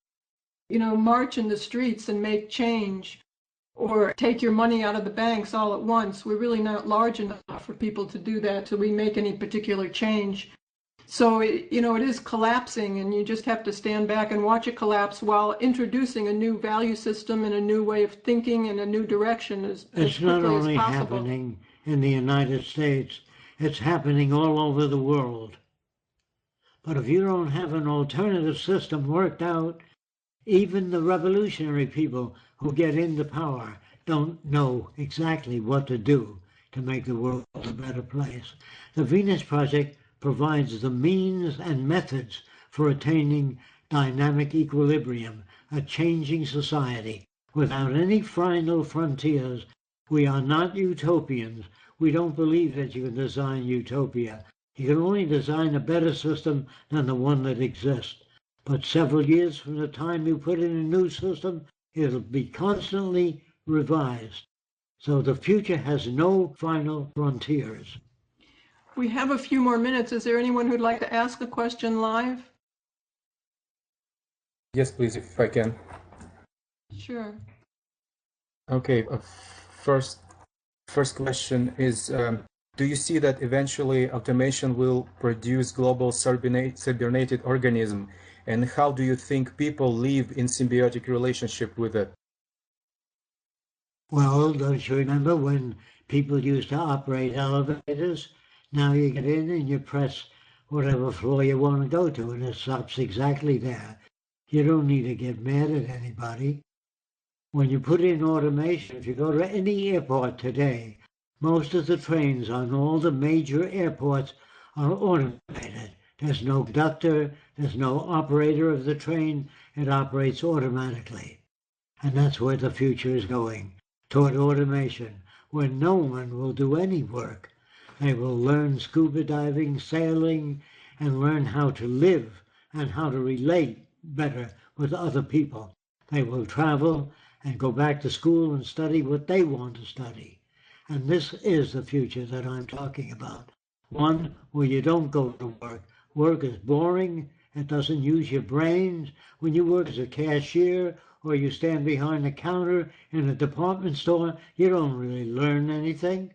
march in the streets and make change or take your money out of the banks all at once. We're really not large enough for people to do that till we make any particular change. So, it is collapsing, and you just have to stand back and watch it collapse while introducing a new value system and a new way of thinking and a new direction as quickly as possible. It's not only happening in the United States, it's happening all over the world. But if you don't have an alternative system worked out, even the revolutionary people who get into power don't know exactly what to do to make the world a better place. The Venus Project provides the means and methods for attaining dynamic equilibrium, a changing society. Without any final frontiers, we are not utopians. We don't believe that you can design utopia. You can only design a better system than the one that exists. But several years from the time you put in a new system, it'll be constantly revised. So the future has no final frontiers. We have a few more minutes. Is there anyone who'd like to ask a question live? Yes, please, if I can. Sure. Okay, first question is, do you see that eventually automation will produce global cybernetic organism? And how do you think people live in symbiotic relationship with it? Well, don't you remember when people used to operate elevators? Now you get in and you press whatever floor you want to go to, and it stops exactly there. You don't need to get mad at anybody. When you put in automation, if you go to any airport today, most of the trains on all the major airports are automated. There's no conductor, there's no operator of the train, it operates automatically. And that's where the future is going, toward automation, where no one will do any work. They will learn scuba diving, sailing, and learn how to live and how to relate better with other people. They will travel and go back to school and study what they want to study. And this is the future that I'm talking about. One where you don't go to work. Work is boring. It doesn't use your brains. When you work as a cashier or you stand behind the counter in a department store, you don't really learn anything.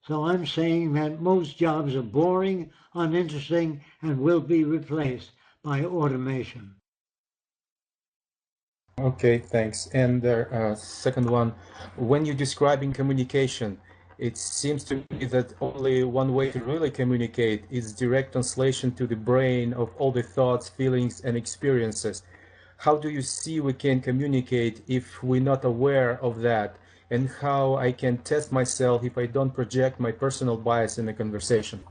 So I'm saying that most jobs are boring, uninteresting, and will be replaced by automation. Okay, thanks. And the second one, when you're describing communication, it seems to me that only one way to really communicate is direct translation to the brain of all the thoughts, feelings, and experiences. How do you see we can communicate if we're not aware of that? And how I can test myself if I don't project my personal bias in the conversation?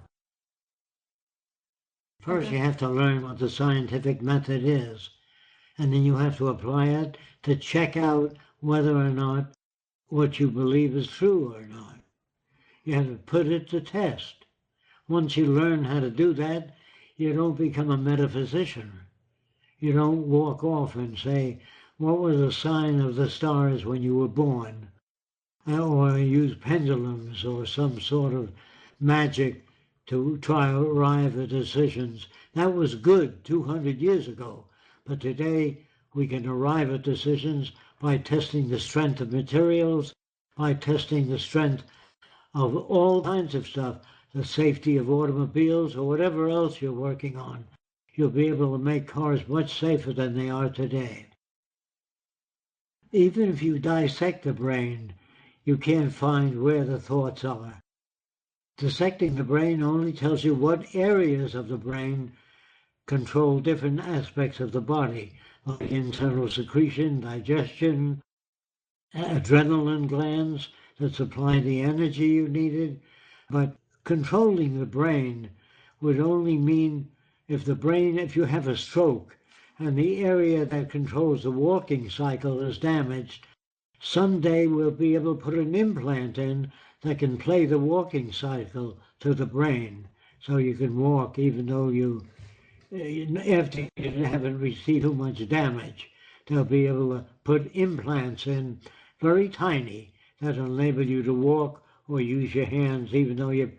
First, you have to learn what the scientific method is, and then you have to apply it to check out whether or not what you believe is true or not. You have to put it to test. Once you learn how to do that, you don't become a metaphysician. You don't walk off and say, what was the sign of the stars when you were born? Or use pendulums or some sort of magic to try to arrive at decisions. That was good 200 years ago, but today we can arrive at decisions by testing the strength of materials, by testing the strength of all kinds of stuff, the safety of automobiles, or whatever else you're working on, you'll be able to make cars much safer than they are today. Even if you dissect the brain, you can't find where the thoughts are. Dissecting the brain only tells you what areas of the brain control different aspects of the body, like internal secretion, digestion, adrenaline glands that supply the energy you needed. But controlling the brain would only mean if you have a stroke and the area that controls the walking cycle is damaged, someday we'll be able to put an implant in that can play the walking cycle to the brain so you can walk even though after you haven't received too much damage. They'll be able to put implants in, very tiny, that enable you to walk or use your hands even though you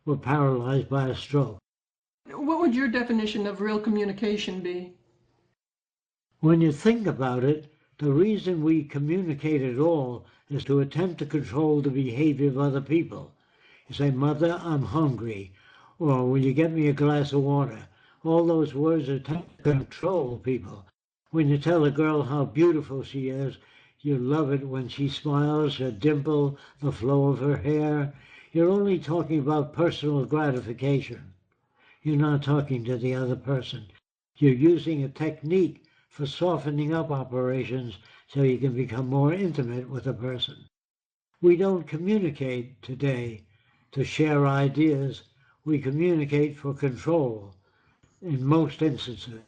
were paralyzed by a stroke. What would your definition of real communication be? When you think about it, the reason we communicate at all is to attempt to control the behavior of other people. You say, "Mother, I'm hungry," or "Will you get me a glass of water?" All those words attempt to control people. When you tell a girl how beautiful she is, you love it when she smiles, her dimple, the flow of her hair. You're only talking about personal gratification. You're not talking to the other person. You're using a technique for softening up operations so you can become more intimate with a person. We don't communicate today to share ideas. We communicate for control in most instances.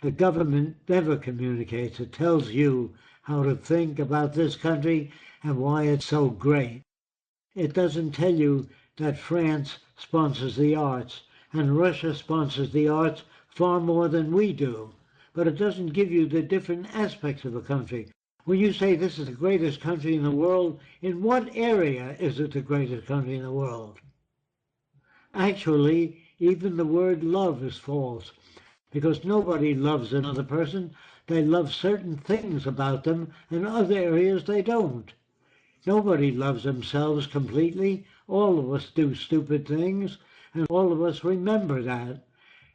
The government never communicates. It tells you how to think about this country and why it's so great. It doesn't tell you that France sponsors the arts and Russia sponsors the arts far more than we do. But it doesn't give you the different aspects of a country. When you say this is the greatest country in the world, in what area is it the greatest country in the world? Actually, even the word love is false, because nobody loves another person. They love certain things about them, and other areas they don't. Nobody loves themselves completely. All of us do stupid things, and all of us remember that.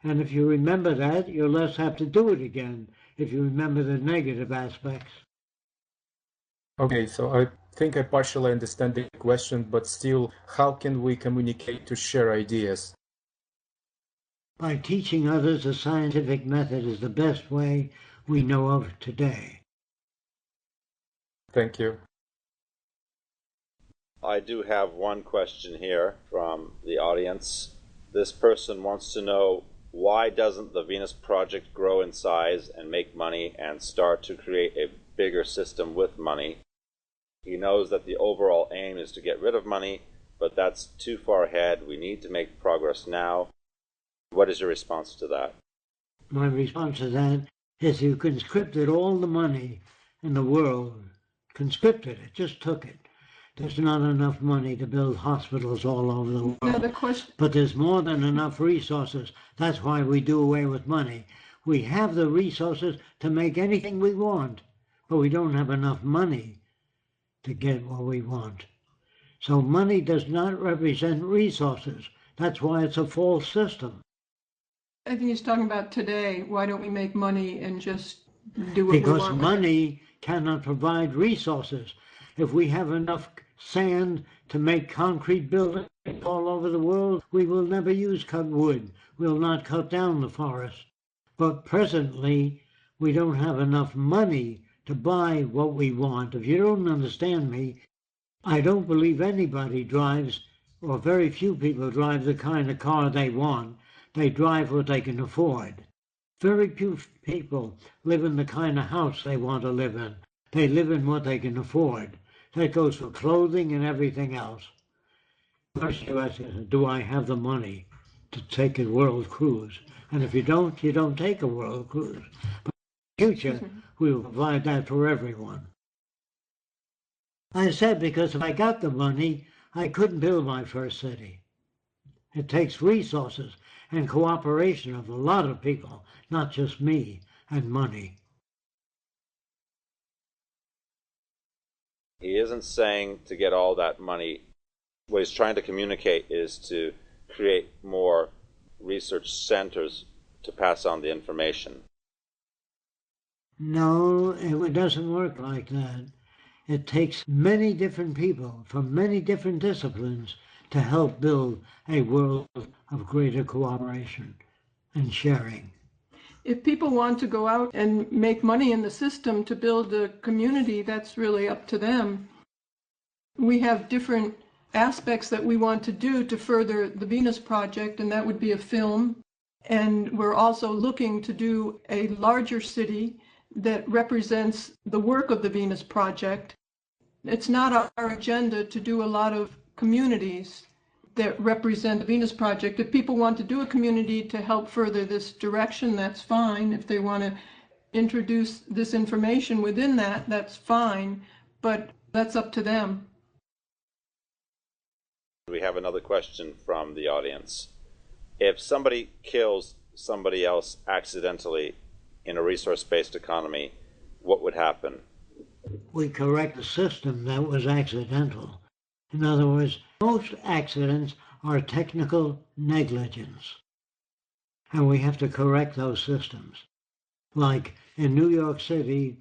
And if you remember that, you'll less have to do it again if you remember the negative aspects. Okay, so I think I partially understand the question, but still, how can we communicate to share ideas? By teaching others the scientific method is the best way we know of today. Thank you. I do have one question here from the audience. This person wants to know, why doesn't the Venus Project grow in size and make money and start to create a bigger system with money? He knows that the overall aim is to get rid of money, but that's too far ahead. We need to make progress now. What is your response to that? My response to that is you conscripted all the money in the world. Conscripted it, just took it. There's not enough money to build hospitals all over the world. Now the question, But there's more than enough resources. That's why we do away with money. We have the resources to make anything we want, but we don't have enough money to get what we want. So money does not represent resources. That's why it's a false system. I think he's talking about today. Why don't we make money and just do what we Because want with it? money cannot provide resources. If we have enough sand to make concrete buildings all over the world, we will never use cut wood. We'll not cut down the forest. But presently, we don't have enough money to buy what we want. If you don't understand me, I don't believe anybody drives, or very few people drive the kind of car they want. They drive what they can afford. Very few people live in the kind of house they want to live in. They live in what they can afford. That goes for clothing and everything else. First you ask, do I have the money to take a world cruise? And if you don't take a world cruise. But in the future, we will provide that for everyone. I said because if I got the money, I couldn't build my first city. It takes resources and cooperation of a lot of people, not just me, and money. He isn't saying to get all that money What he's trying to communicate is to create more research centers to pass on the information. No, it doesn't work like that. It takes many different people from many different disciplines to help build a world of greater cooperation and sharing. If people want to go out and make money in the system to build a community, that's really up to them. We have different aspects that we want to do to further the Venus Project, and that would be a film. And we're also looking to do a larger city that represents the work of the Venus Project. It's not our agenda to do a lot of communities that represent the Venus Project. If people want to do a community to help further this direction, that's fine. If they want to introduce this information within that, that's fine, but that's up to them. We have another question from the audience. If somebody kills somebody else accidentally in a resource-based economy, what would happen? We correct the system that was accidental. In other words, most accidents are technical negligence, and we have to correct those systems. Like in New York City,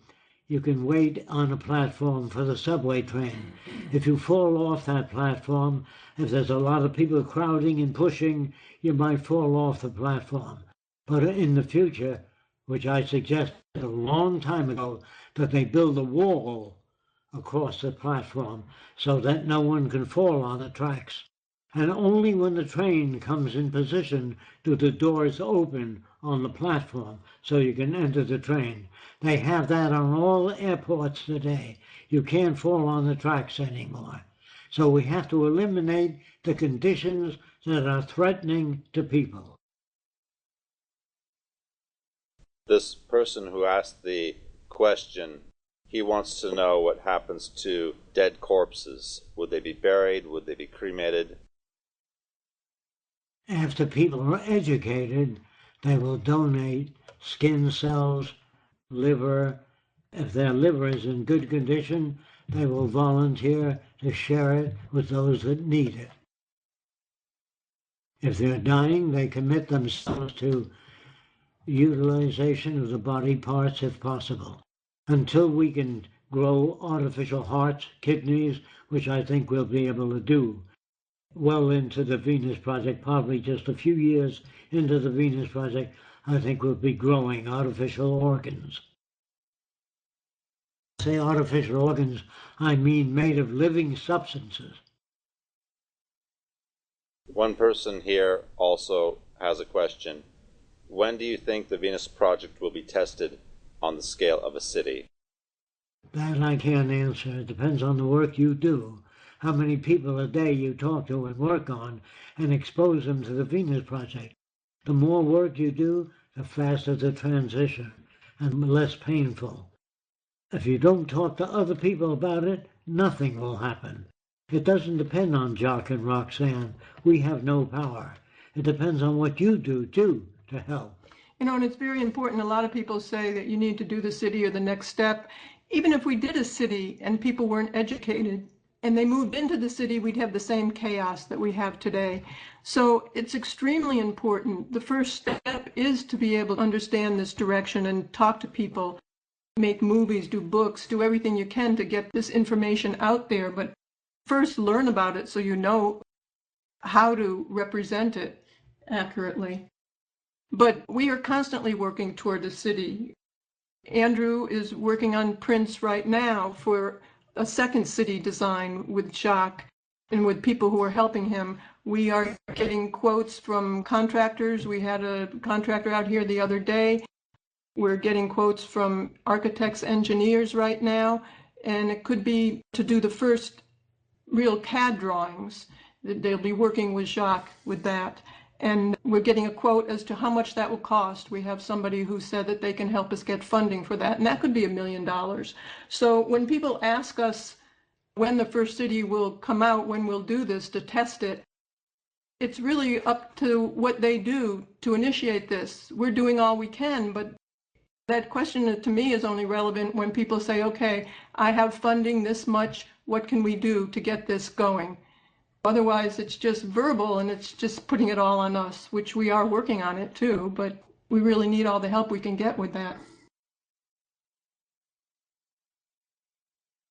you can wait on a platform for the subway train. If you fall off that platform, if there's a lot of people crowding and pushing, you might fall off the platform. But in the future, which I suggested a long time ago, that they build a wall across the platform so that no one can fall on the tracks. And only when the train comes in position do the doors open on the platform so you can enter the train. They have that on all airports today. You can't fall on the tracks anymore. So we have to eliminate the conditions that are threatening to people. This person who asked the question, he wants to know what happens to dead corpses. Would they be buried? Would they be cremated? After people are educated, they will donate skin cells, liver. If their liver is in good condition, they will volunteer to share it with those that need it. If they're dying, they commit themselves to utilization of the body parts if possible. Until we can grow artificial hearts, kidneys, which I think we'll be able to do well into the Venus Project, probably just a few years into the Venus Project, I think we'll be growing artificial organs. When I say artificial organs, I mean made of living substances. One person here also has a question. When do you think the Venus Project will be tested on the scale of a city? That I can't answer. It depends on the work you do, how many people a day you talk to and work on, and expose them to the Venus Project. The more work you do, the faster the transition, and less painful. If you don't talk to other people about it, nothing will happen. It doesn't depend on Jock and Roxanne. We have no power. It depends on what you do, too, to help. You know, and it's very important. A lot of people say that you need to do the city or the next step. Even if we did a city and people weren't educated and they moved into the city, we'd have the same chaos that we have today. So it's extremely important. The first step is to be able to understand this direction and talk to people, make movies, do books, do everything you can to get this information out there. But first learn about it so you know how to represent it accurately. But we are constantly working toward the city. Andrew is working on prints right now for a second city design with Jacques and with people who are helping him. We are getting quotes from contractors. We had a contractor out here the other day. We're getting quotes from architects, engineers right now, and it could be to do the first real CAD drawings. They'll be working with Jacques with that. And we're getting a quote as to how much that will cost. We have somebody who said that they can help us get funding for that, and that could be $1 million. So when people ask us when the first city will come out, when we'll do this to test it, it's really up to what they do to initiate this. We're doing all we can, but that question to me is only relevant when people say, okay, I have funding this much, what can we do to get this going? Otherwise, it's just verbal and it's just putting it all on us, which we are working on it too, but we really need all the help we can get with that.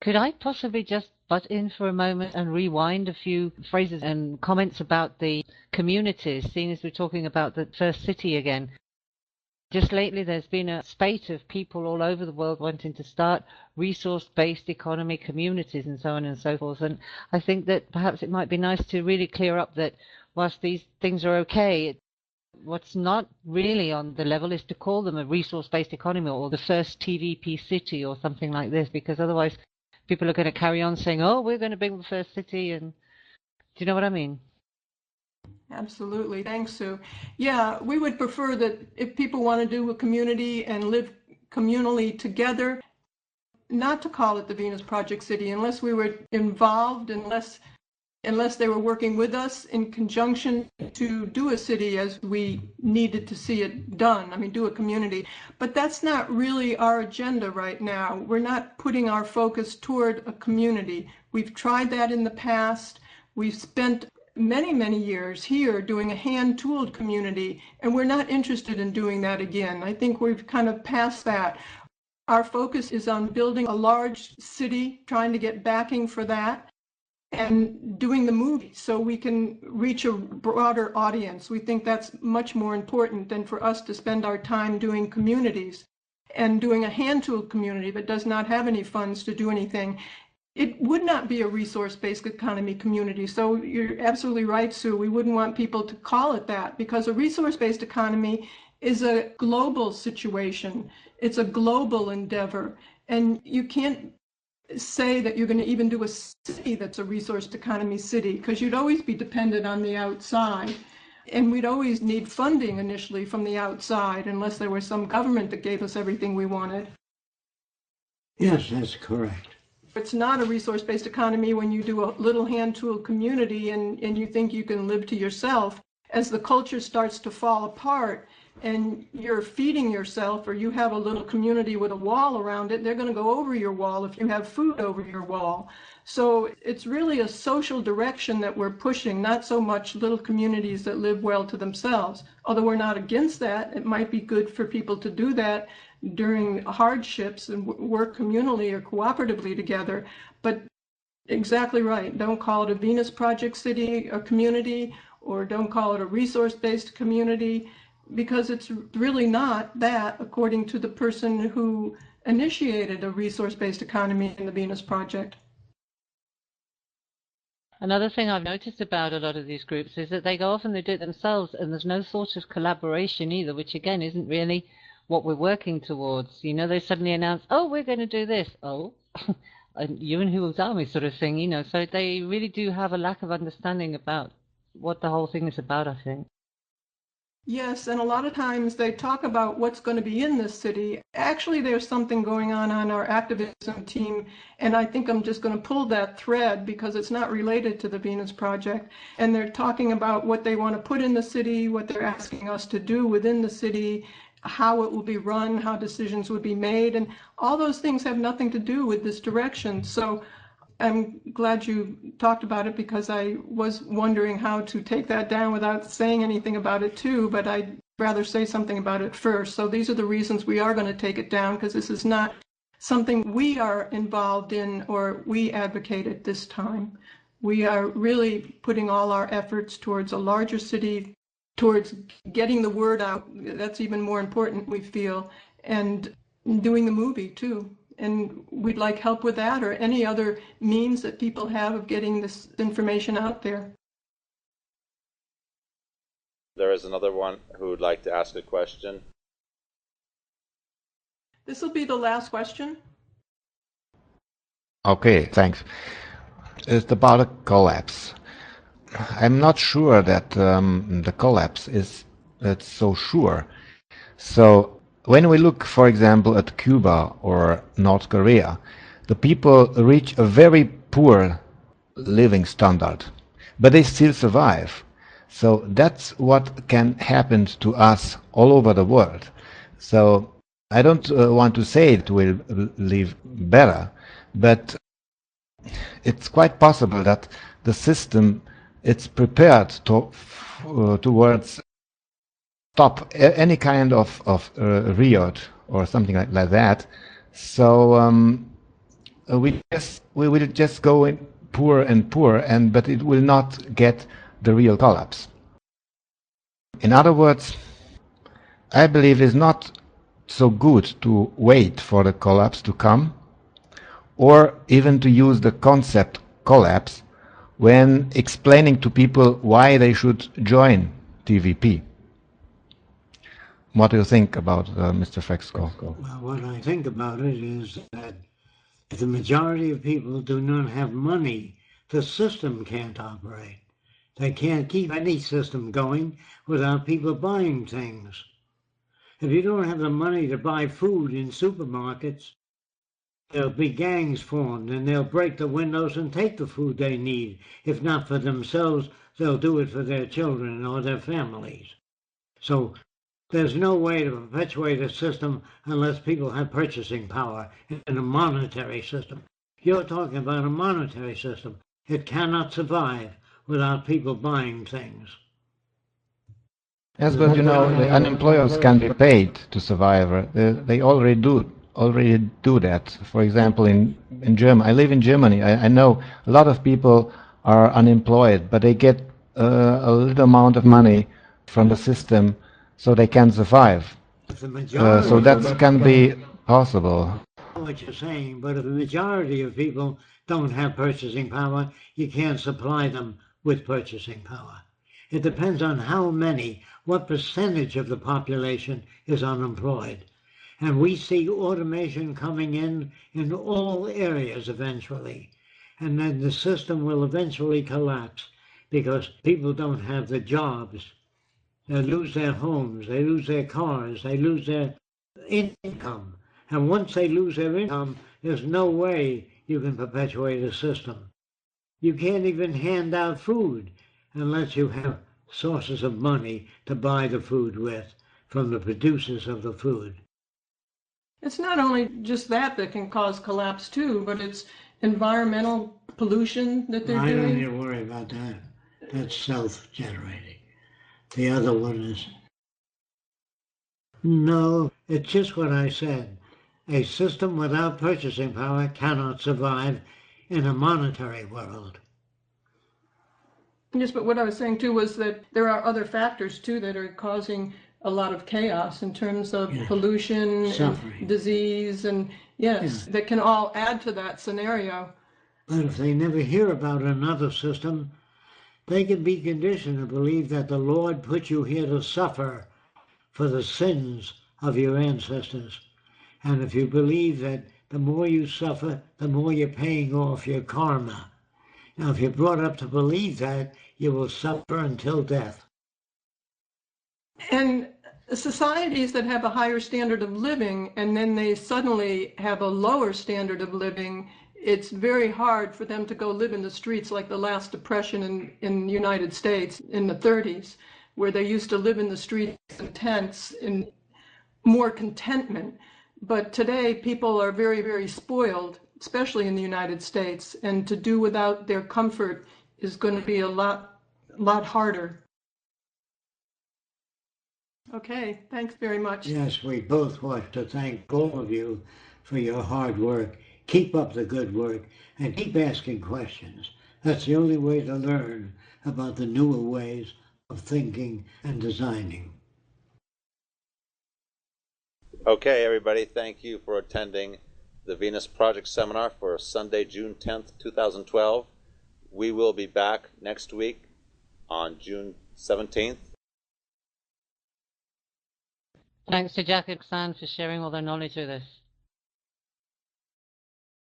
Could I possibly just butt in for a moment and rewind a few phrases and comments about the communities, seeing as we're talking about the first city again? Just lately, there's been a spate of people all over the world wanting to start resource-based economy communities and so on and so forth. And I think that perhaps it might be nice to really clear up that whilst these things are okay, what's not really on the level is to call them a resource-based economy or the first TVP city or something like this, because otherwise people are going to carry on saying, oh, we're going to build the first city. And do you know what I mean? Absolutely. Thanks, Sue. Yeah, we would prefer that if people want to do a community and live communally together, not to call it the Venus Project City unless we were involved, unless they were working with us in conjunction to do a city as we needed to see it done. I mean, do a community. But that's not really our agenda right now. We're not putting our focus toward a community. We've tried that in the past. We've spent many years here doing a hand-tooled community, and we're not interested in doing that again. I think we've kind of passed that. Our focus is on building a large city, trying to get backing for that, and doing the movie so we can reach a broader audience. We think that's much more important than for us to spend our time doing communities and doing a hand-tooled community that does not have any funds to do anything. It would not be a resource-based economy community. So you're absolutely right, Sue. We wouldn't want people to call it that, because a resource-based economy is a global situation. It's a global endeavor. And you can't say that you're going to even do a city that's a resource economy city, because you'd always be dependent on the outside. And we'd always need funding initially from the outside, unless there was some government that gave us everything we wanted. Yes, that's correct. It's not a resource-based economy when you do a little hand-tooled community and you think you can live to yourself. As the culture starts to fall apart and you're feeding yourself, or you have a little community with a wall around it, they're going to go over your wall if you have food over your wall. So it's really a social direction that we're pushing, not so much little communities that live well to themselves. Although we're not against that, it might be good for people to do that during hardships and work communally or cooperatively together. But exactly right. Don't call it a Venus Project City or community, or don't call it a resource-based community, because it's really not that, according to the person who initiated a resource-based economy in the Venus Project. Another thing I've noticed about a lot of these groups is that they go off and they do it themselves, and there's no sort of collaboration either, which again isn't really what we're working towards. You know, they suddenly announce, oh, we're going to do this. Oh, you and who are me sort of thing, you know. So they really do have a lack of understanding about what the whole thing is about, I think. Yes, and a lot of times they talk about what's going to be in this city. Actually, there's something going on our activism team, and I think I'm just going to pull that thread because it's not related to the Venus Project. And they're talking about what they want to put in the city, what they're asking us to do within the city, how it will be run, how decisions would be made, and all those things have nothing to do with this direction. So I'm glad you talked about it, because I was wondering how to take that down without saying anything about it too, but I'd rather say something about it first. So these are the reasons we are going to take it down, because this is not something we are involved in or we advocate at this time. We are really putting all our efforts towards a larger city, towards getting the word out. That's even more important, we feel, and doing the movie too. And we'd like help with that, or any other means that people have of getting this information out there. There is another one who would like to ask a question. This will be the last question. Okay, thanks. It's about a collapse. I'm not sure that the collapse is that's so sure. So when we look, for example, at Cuba or North Korea, the people reach a very poor living standard, but they still survive. So that's what can happen to us all over the world. So I don't want to say it will live better, but it's quite possible that the system it's prepared towards stop any kind of riot or something like that. So we will just go in poor and poor, but it will not get the real collapse. In other words, I believe it's not so good to wait for the collapse to come, or even to use the concept collapse when explaining to people why they should join TVP. What do you think about Mr. Frexco? Well, what I think about it is that if the majority of people do not have money, the system can't operate. They can't keep any system going without people buying things. If you don't have the money to buy food in supermarkets, there'll be gangs formed and they'll break the windows and take the food they need. If not for themselves, they'll do it for their children or their families. So there's no way to perpetuate a system unless people have purchasing power in a monetary system. You're talking about a monetary system. It cannot survive without people buying things. Yes, but you know, the unemployed can be paid to survive. They already do that. For example, in Germany, I live in Germany. I know a lot of people are unemployed, but they get a little amount of money from the system so they can survive. So that can be possible. I know what you're saying, but if the majority of people don't have purchasing power, you can't supply them with purchasing power. It depends on how many, what percentage of the population is unemployed. And we see automation coming in all areas eventually. And then the system will eventually collapse because people don't have the jobs. They lose their homes, they lose their cars, they lose their income. And once they lose their income, there's no way you can perpetuate a system. You can't even hand out food unless you have sources of money to buy the food with from the producers of the food. It's not only just that can cause collapse too, but it's environmental pollution that they're I don't doing. need to worry about that. That's self-generating. The other one is, no, it's just what I said. A system without purchasing power cannot survive in a monetary world. Yes, but what I was saying too was that there are other factors too that are causing a lot of chaos in terms of pollution, Suffering. and disease, and that can all add to that scenario. But if they never hear about another system, they can be conditioned to believe that the Lord put you here to suffer for the sins of your ancestors. And if you believe that the more you suffer, the more you're paying off your karma. Now, if you're brought up to believe that, you will suffer until death. And societies that have a higher standard of living and then they suddenly have a lower standard of living, it's very hard for them to go live in the streets like the last depression in the United States in the 30s, where they used to live in the streets in tents in more contentment. But today people are very, very spoiled, especially in the United States, and to do without their comfort is going to be a lot harder. Okay, thanks very much. Yes, we both want to thank all of you for your hard work. Keep up the good work and keep asking questions. That's the only way to learn about the newer ways of thinking and designing. Okay, everybody, thank you for attending the Venus Project Seminar for Sunday, June 10th, 2012. We will be back next week on June 17th. Thanks to Jack and Xan for sharing all their knowledge with us.